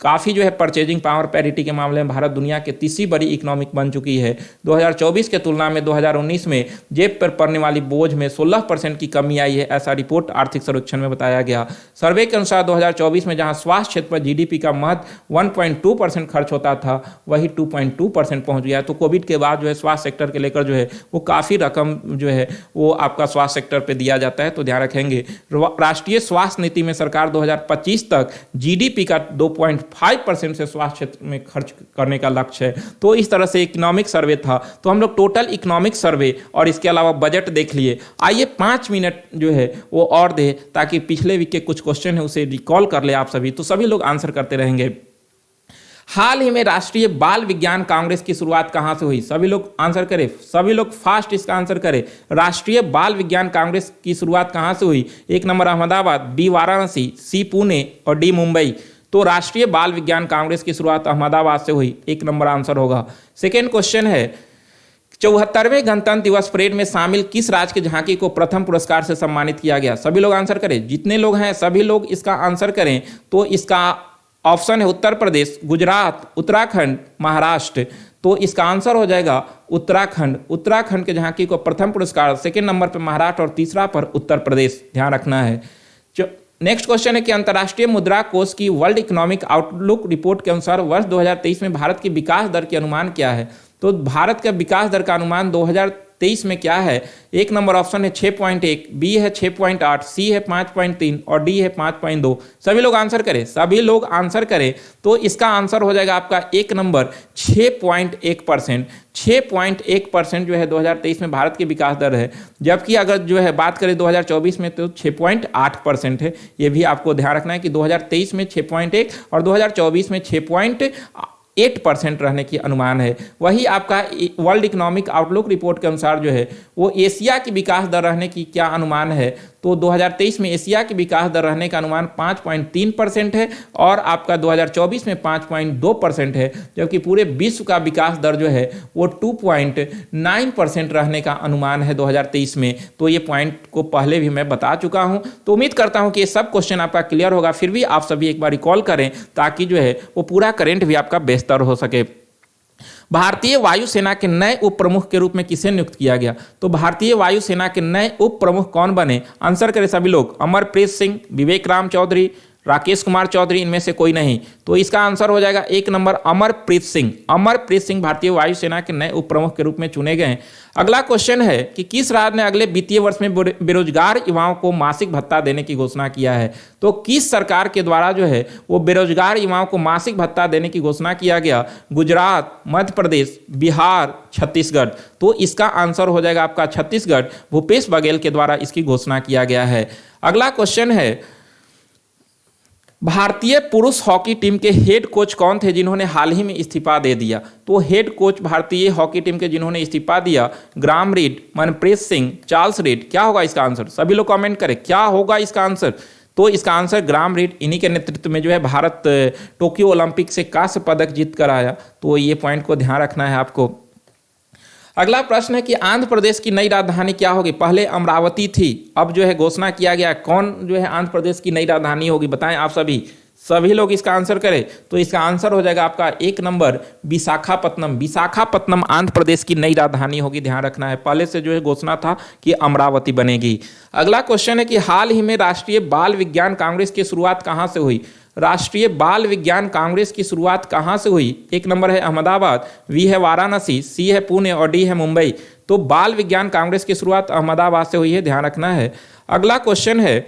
काफ़ी जो है परचेजिंग पावर पैरिटी के मामले में भारत दुनिया के तीसरी बड़ी इकोनॉमिक बन चुकी है। 2024 के तुलना में 2019 में जेब पर पड़ने वाली बोझ में 16% की कमी आई है, ऐसा रिपोर्ट आर्थिक सर्वेक्षण में बताया गया। सर्वे के अनुसार 2024 में जहां स्वास्थ्य क्षेत्र पर जीडीपी का महत्व 1.2% खर्च होता था, वही 2.2% पहुंच गया। तो कोविड के बाद जो है स्वास्थ्य सेक्टर के लेकर जो है वो काफ़ी रकम जो है वो आपका स्वास्थ्य सेक्टर पर दिया जाता है, तो ध्यान रखेंगे। राष्ट्रीय स्वास्थ्य नीति में सरकार 2025 तक जीडीपी का 2.5% से स्वास्थ्य क्षेत्र में खर्च करने का लक्ष्य है। तो इस तरह से इकोनॉमिक सर्वे था। तो हम लोग टोटल इकोनॉमिक सर्वे और इसके अलावा बजट देख लिए। आइए 5 मिनट जो है वो और दे, ताकि पिछले वीक के कुछ क्वेश्चन है उसे रिकॉल कर ले आप सभी, तो सभी लोग आंसर करते रहेंगे। हाल ही में राष्ट्रीय बाल विज्ञान कांग्रेस की शुरुआत कहां से हुई? सभी लोग आंसर करें, सभी लोग फास्ट इसका आंसर करें। राष्ट्रीय बाल विज्ञान कांग्रेस की शुरुआत कहां से हुई? 1 नंबर अहमदाबाद, बी वाराणसी, सी पुणे और डी मुंबई। तो राष्ट्रीय बाल विज्ञान कांग्रेस की शुरुआत अहमदाबाद से हुई, 1 नंबर आंसर होगा। सेकेंड क्वेश्चन है, 74वें गणतंत्र दिवस परेड में शामिल किस राज्य की झांकी को प्रथम पुरस्कार से सम्मानित किया गया? सभी लोग आंसर करें, जितने लोग हैं सभी लोग इसका आंसर करें। तो इसका ऑप्शन है उत्तर प्रदेश, गुजरात, उत्तराखंड, महाराष्ट्र। तो इसका आंसर हो जाएगा उत्तराखंड। उत्तराखंड के झांकी को प्रथम पुरस्कार, सेकेंड नंबर पर महाराष्ट्र और तीसरा पर उत्तर प्रदेश, ध्यान रखना है। नेक्स्ट क्वेश्चन है कि अंतर्राष्ट्रीय मुद्रा कोष की वर्ल्ड इकोनॉमिक आउटलुक रिपोर्ट के अनुसार वर्ष 2023 में भारत की विकास दर के अनुमान क्या है? तो भारत का विकास दर का अनुमान 2023 में क्या है? 1 नंबर ऑप्शन है 6.1, बी है 6.8, सी है 5.3 और डी है 5.2। सभी लोग आंसर करें, सभी लोग आंसर करें। तो इसका आंसर हो जाएगा आपका 1 नंबर 6.1%। 6.1% जो है 2023 में भारत की विकास दर है, जबकि अगर जो है बात करें 2024 में तो 6.8% है। ये भी आपको ध्यान रखना है कि 2023 में 6.1 और 2024 में 6.8% रहने की अनुमान है। वही आपका वर्ल्ड इकोनॉमिक आउटलुक रिपोर्ट के अनुसार जो है वो एशिया की विकास दर रहने की क्या अनुमान है? तो 2023 में एशिया की विकास दर रहने का अनुमान 5.3% है और आपका 2024 में 5.2% है, जबकि पूरे विश्व का विकास दर जो है वो 2.9% रहने का अनुमान है 2023 में। तो ये पॉइंट को पहले भी मैं बता चुका हूं। तो उम्मीद करता हूं कि ये सब क्वेश्चन आपका क्लियर होगा। फिर भी आप सभी एक बार रिकॉल करें, ताकि जो है वो पूरा करेंट भी आपका बेहतर हो सके। भारतीय वायुसेना के नए उप प्रमुख के रूप में किसे नियुक्त किया गया? तो भारतीय वायुसेना के नए उप प्रमुख कौन बने? आंसर करें सभी लोग। अमरप्रीत सिंह, विवेक राम चौधरी, राकेश कुमार चौधरी, इनमें से कोई नहीं। तो इसका आंसर हो जाएगा 1 नंबर अमरप्रीत सिंह। अमरप्रीत सिंह भारतीय वायुसेना के नए उप प्रमुख के रूप में चुने गए। अगला क्वेश्चन है कि किस राज्य ने अगले वित्तीय वर्ष में बेरोजगार युवाओं को मासिक भत्ता देने की घोषणा किया है? तो किस सरकार के द्वारा जो है वो बेरोजगार युवाओं को मासिक भत्ता देने की घोषणा किया गया? गुजरात, मध्य प्रदेश, बिहार, छत्तीसगढ़। तो इसका आंसर हो जाएगा आपका छत्तीसगढ़। भूपेश बघेल के द्वारा इसकी घोषणा किया गया है। अगला क्वेश्चन है, भारतीय पुरुष हॉकी टीम के हेड कोच कौन थे जिन्होंने हाल ही में इस्तीफा दे दिया? तो हेड कोच भारतीय हॉकी टीम के जिन्होंने इस्तीफा दिया, Graham Reid, Manpreet Singh, Charles Reid. क्या होगा इसका आंसर? सभी लोग कमेंट करें, क्या होगा इसका आंसर? तो इसका आंसर ग्राम रीड। इन्हीं के नेतृत्व में जो है भारत टोक्यो ओलंपिक से कांस्य पदक जीत कर आया। तो ये पॉइंट को ध्यान रखना है आपको। अगला प्रश्न है कि आंध्र प्रदेश की नई राजधानी क्या होगी? पहले अमरावती थी, अब जो है घोषणा किया गया कौन जो है आंध्र प्रदेश की नई राजधानी होगी? बताएं आप सभी, सभी लोग इसका आंसर करें। तो इसका आंसर हो जाएगा आपका 1 नंबर विशाखापत्तनम। विशाखापत्तनम आंध्र प्रदेश की नई राजधानी होगी, ध्यान रखना है। पहले से जो है घोषणा था कि अमरावती बनेगी। अगला क्वेश्चन है कि हाल ही में राष्ट्रीय बाल विज्ञान कांग्रेस की शुरुआत कहां से हुई? राष्ट्रीय बाल विज्ञान कांग्रेस की शुरुआत कहां से हुई? 1 नंबर है अहमदाबाद, बी है वाराणसी, सी है पुणे और डी है मुंबई। तो बाल विज्ञान कांग्रेस की शुरुआत अहमदाबाद से हुई है, ध्यान रखना है। अगला क्वेश्चन है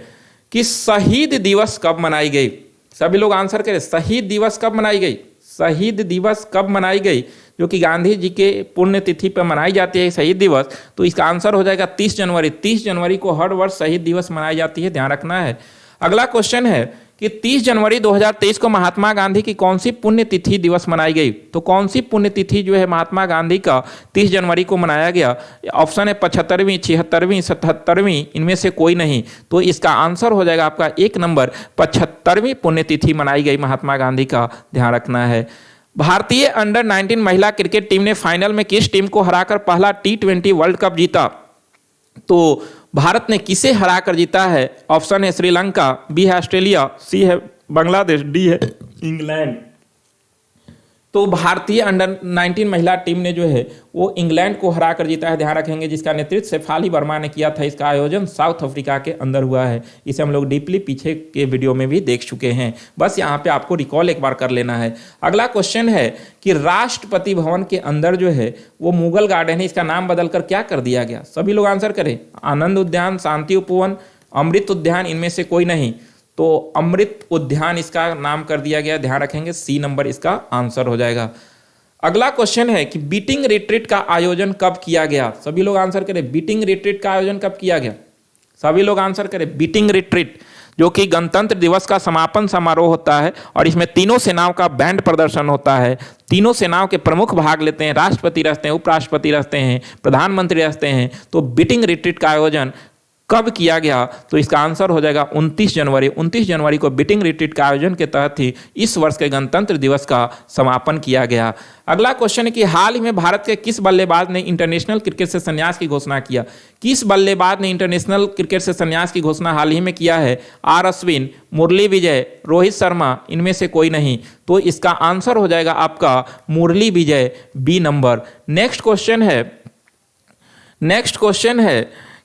कि शहीद दिवस कब मनाई गई? सभी लोग आंसर करें, शहीद दिवस कब मनाई गई? शहीद दिवस कब मनाई गई, जो कि गांधी जी के पुण्यतिथि पर मनाई जाती है शहीद दिवस? तो इसका आंसर हो जाएगा 30 जनवरी। 30 जनवरी को हर वर्ष शहीद दिवस मनाई जाती है, ध्यान रखना है। अगला क्वेश्चन है कि 30 जनवरी 2023 को महात्मा गांधी की कौन सी पुण्यतिथि दिवस मनाई गई? तो कौन सी पुण्यतिथि जो है महात्मा गांधी का 30 जनवरी को मनाया गया? ऑप्शन है 75वीं, 76वीं, 77वीं, इनमें से कोई नहीं। तो इसका आंसर हो जाएगा आपका 1 नंबर 75वीं पुण्यतिथि मनाई गई महात्मा गांधी का, ध्यान रखना है। भारतीय अंडर 19 महिला क्रिकेट टीम ने फाइनल में किस टीम को हराकर पहला T20 वर्ल्ड कप जीता? तो भारत ने किसे हराकर जीता है? ऑप्शन है श्रीलंका, बी है ऑस्ट्रेलिया, सी है बांग्लादेश, डी है इंग्लैंड। तो भारतीय अंडर 19 महिला टीम ने जो है वो इंग्लैंड को हराकर जीता है, ध्यान रखेंगे, जिसका नेतृत्व शेफाली वर्मा ने किया था। इसका आयोजन साउथ अफ्रीका के अंदर हुआ है। इसे हम लोग डीपली पीछे के वीडियो में भी देख चुके हैं, बस यहाँ पे आपको रिकॉल एक बार कर लेना है। अगला क्वेश्चन है कि राष्ट्रपति भवन के अंदर जो है वो मुगल गार्डन है, इसका नाम बदलकर क्या कर दिया गया? सभी लोग आंसर करें। आनंद उद्यान, शांति उपवन, अमृत उद्यान, इनमें से कोई नहीं। तो अमृत उद्यान इसका नाम कर दिया गया, ध्यान रखेंगे, सी नंबर इसका आंसर हो जाएगा। अगला क्वेश्चन है कि बीटिंग रिट्रीट का आयोजन कब किया गया? सभी लोग आंसर करें, बीटिंग रिट्रीट का आयोजन कब किया गया? सभी लोग आंसर करें। बीटिंग रिट्रीट जो कि गणतंत्र दिवस का समापन समारोह होता है और इसमें तीनों सेनाओं का बैंड प्रदर्शन होता है। तीनों सेनाओं के प्रमुख भाग लेते हैं, राष्ट्रपति रहते हैं, उपराष्ट्रपति रहते हैं, प्रधानमंत्री रहते हैं। तो बीटिंग रिट्रीट का आयोजन कब किया गया? तो इसका आंसर हो जाएगा 29 जनवरी। 29 जनवरी को बीटिंग रिट्रीट के आयोजन के तहत ही इस वर्ष के गणतंत्र दिवस का समापन किया गया। अगला क्वेश्चन है कि हाल ही में भारत के किस बल्लेबाज ने इंटरनेशनल क्रिकेट से संन्यास की घोषणा किया? किस बल्लेबाज ने इंटरनेशनल क्रिकेट से संन्यास की घोषणा हाल ही में किया है? आर अश्विन, मुरली विजय, रोहित शर्मा, इनमें से कोई नहीं। तो इसका आंसर हो जाएगा आपका Murali Vijay, B number. Next question है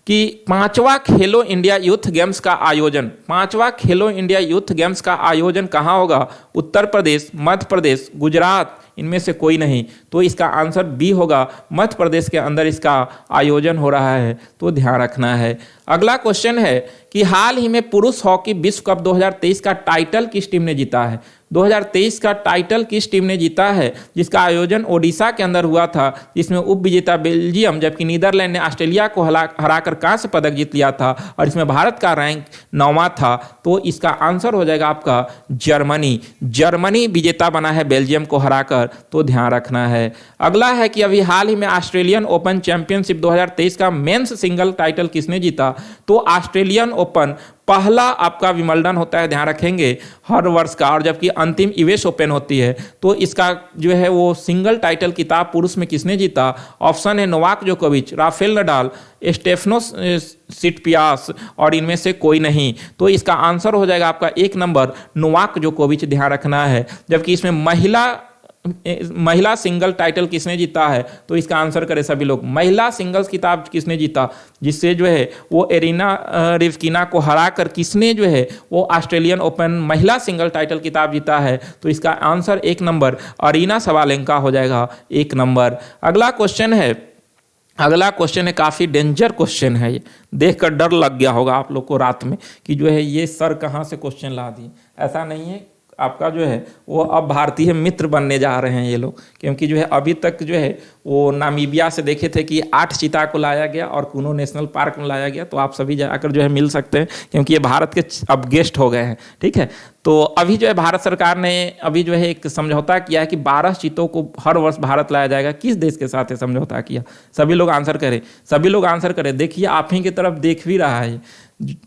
कि पांचवा खेलो इंडिया यूथ गेम्स का आयोजन, पांचवा खेलो इंडिया यूथ गेम्स का आयोजन कहाँ होगा? उत्तर प्रदेश, मध्य प्रदेश, गुजरात, इनमें से कोई नहीं। तो इसका आंसर बी होगा, मध्य प्रदेश के अंदर इसका आयोजन हो रहा है, तो ध्यान रखना है। अगला क्वेश्चन है कि हाल ही में पुरुष हॉकी विश्व कप 2023 का टाइटल किस टीम ने जीता है? 2023 का टाइटल किस टीम ने जीता है, जिसका आयोजन ओडिशा के अंदर हुआ था, जिसमें उप विजेता बेल्जियम जबकि नीदरलैंड ने ऑस्ट्रेलिया को हराकर कांस्य पदक जीत लिया था और इसमें भारत का रैंक 9वां था। तो इसका आंसर हो जाएगा आपका जर्मनी। जर्मनी विजेता बना है बेल्जियम को हराकर, तो ध्यान रखना है। अगला है कि अभी हाल ही में ऑस्ट्रेलियन ओपन चैंपियनशिप 2023 का मेंस सिंगल टाइटल किसने जीता? तो ऑस्ट्रेलियन ओपन पहला आपका विंबलडन होता है, ध्यान रखेंगे, हर वर्ष का, और जबकि अंतिम यूएस ओपन होती है। तो इसका जो है वो सिंगल टाइटल किताब पुरुष में किसने जीता? ऑप्शन है नोवाक जोकोविच, राफेल नडाल, स्टेफनोस सिटपियास, और इनमें से कोई नहीं। तो इसका आंसर हो जाएगा आपका 1 नंबर नोवाक जोकोविच, ध्यान रखना है। जबकि इसमें महिला सिंगल टाइटल किसने जीता है? तो इसका आंसर करें सभी लोग, महिला सिंगल्स किताब किसने जीता, जिससे जो है वो एरिना रिवकिना को हराकर किसने जो है वो ऑस्ट्रेलियन ओपन महिला सिंगल टाइटल किताब जीता है? तो इसका आंसर 1 नंबर अरीना सबालेंका हो जाएगा, 1 नंबर। अगला क्वेश्चन है काफ़ी डेंजर क्वेश्चन है, ये देखकर डर लग गया होगा आप लोग को रात में कि जो है ये सर कहाँ से क्वेश्चन ला दिए। ऐसा नहीं है, आपका जो है वो अब भारतीय मित्र बनने जा रहे हैं ये लोग, क्योंकि जो है अभी तक जो है वो नामीबिया से देखे थे कि 8 चीता को लाया गया और कुनो नेशनल पार्क में लाया गया। तो आप सभी जाकर जो है मिल सकते हैं, क्योंकि ये भारत के अब गेस्ट हो गए हैं, ठीक है। तो अभी जो है भारत सरकार ने अभी जो है एक समझौता किया है कि 12 चीतों को हर वर्ष भारत लाया जाएगा। किस देश के साथ ये समझौता किया? सभी लोग आंसर करें। देखिए आप ही की तरफ देख भी रहा है,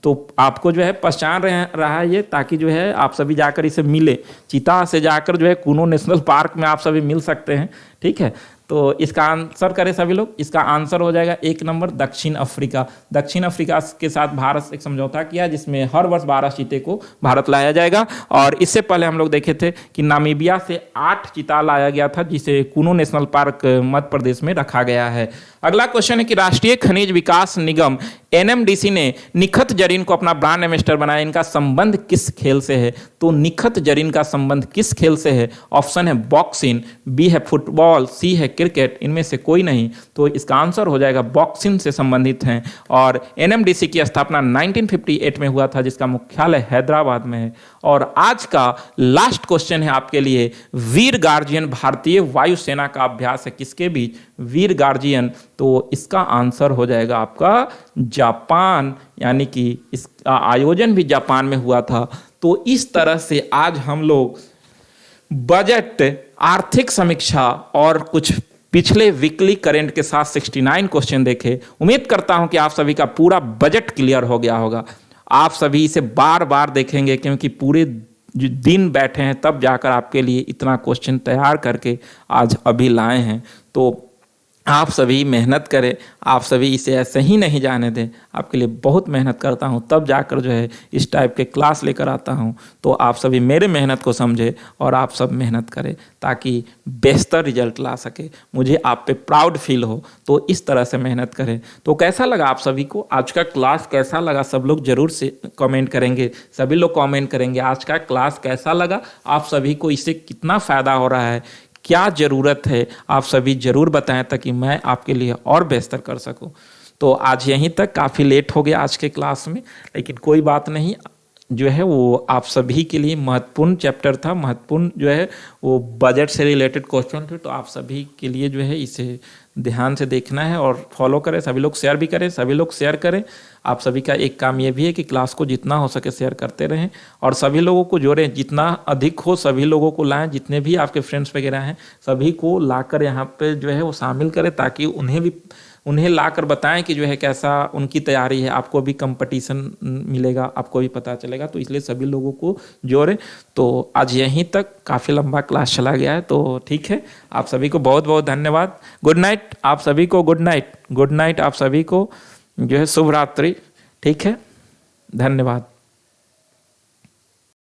तो आपको जो है पहचान रहा है ये, ताकि जो है आप सभी जाकर इसे मिले। चीता से जाकर जो है कुनो नेशनल पार्क में आप सभी मिल सकते हैं, ठीक है। तो इसका आंसर करें सभी लोग, इसका आंसर हो जाएगा 1 नंबर दक्षिण अफ्रीका। दक्षिण अफ्रीका के साथ भारत एक समझौता किया जिसमें हर वर्ष 12 चीते को भारत लाया जाएगा। और इससे पहले हम लोग देखे थे कि नामीबिया से 8 चीता लाया गया था, जिसे कुनो नेशनल पार्क मध्य प्रदेश में रखा गया है। अगला क्वेश्चन है कि राष्ट्रीय खनिज विकास निगम NMDC ने निखत जरीन को अपना ब्रांड एम्बेसडर बनाया, इनका संबंध किस खेल से है? तो निखत जरीन का संबंध किस खेल से है? ऑप्शन है बॉक्सिंग, बी है फुटबॉल, सी है क्रिकेट, इनमें से कोई नहीं। तो इसका आंसर हो जाएगा बॉक्सिंग से संबंधित हैं। और एनएमडीसी की स्थापना 1958 में हुआ था, जिसका मुख्यालय हैदराबाद में है। और आज का लास्ट क्वेश्चन है आपके लिए, वीर गार्जियन भारतीय वायुसेना का अभ्यास है किसके बीच? वीर गार्जियन, तो इसका आंसर हो जाएगा आपका जापान, यानी कि इसका आयोजन भी जापान में हुआ था। तो इस तरह से आज हम लोग बजट, आर्थिक समीक्षा और कुछ पिछले वीकली करंट के साथ 69 क्वेश्चन देखे। उम्मीद करता हूं कि आप सभी का पूरा बजट क्लियर हो गया होगा। आप सभी इसे बार बार देखेंगे, क्योंकि पूरे जो दिन बैठे हैं तब जाकर आपके लिए इतना क्वेश्चन तैयार करके आज अभी लाए हैं। तो आप सभी मेहनत करें, आप सभी इसे ऐसे ही नहीं जाने दें। आपके लिए बहुत मेहनत करता हूं, तब जाकर जो है इस टाइप के क्लास लेकर आता हूं। तो आप सभी मेरे मेहनत को समझें और आप सब मेहनत करें, ताकि बेहतर रिजल्ट ला सके, मुझे आप पे प्राउड फील हो। तो इस तरह से मेहनत करें। तो कैसा लगा आप सभी को आज का क्लास? कैसा लगा सब लोग जरूर से कमेंट करेंगे, सभी लोग कमेंट करेंगे आज का क्लास कैसा लगा, आप सभी को इससे कितना फ़ायदा हो रहा है, क्या ज़रूरत है, आप सभी ज़रूर बताएं, ताकि मैं आपके लिए और बेहतर कर सकूं। तो आज यहीं तक, काफ़ी लेट हो गया आज के क्लास में, लेकिन कोई बात नहीं। जो है वो आप सभी के लिए महत्वपूर्ण चैप्टर था, महत्वपूर्ण जो है वो बजट से रिलेटेड क्वेश्चन थे। तो आप सभी के लिए जो है इसे ध्यान से देखना है और फॉलो करें। सभी लोग शेयर भी करें, सभी लोग शेयर करें। आप सभी का एक काम ये भी है कि क्लास को जितना हो सके शेयर करते रहें और सभी लोगों को जोड़ें, जितना अधिक हो सभी लोगों को लाएं। जितने भी आपके फ्रेंड्स वगैरह हैं सभी को लाकर यहाँ पे जो है वो शामिल करें, ताकि उन्हें लाकर बताएं कि जो है कैसा उनकी तैयारी है। आपको भी कंपटीशन मिलेगा, आपको भी पता चलेगा। तो इसलिए सभी लोगों को जोड़ें। तो आज यहीं तक, काफ़ी लंबा क्लास चला गया है, तो ठीक है। आप सभी को बहुत बहुत धन्यवाद। गुड नाइट आप सभी को, गुड नाइट, गुड नाइट आप सभी को, जो है शुभ रात्रि। ठीक है, धन्यवाद।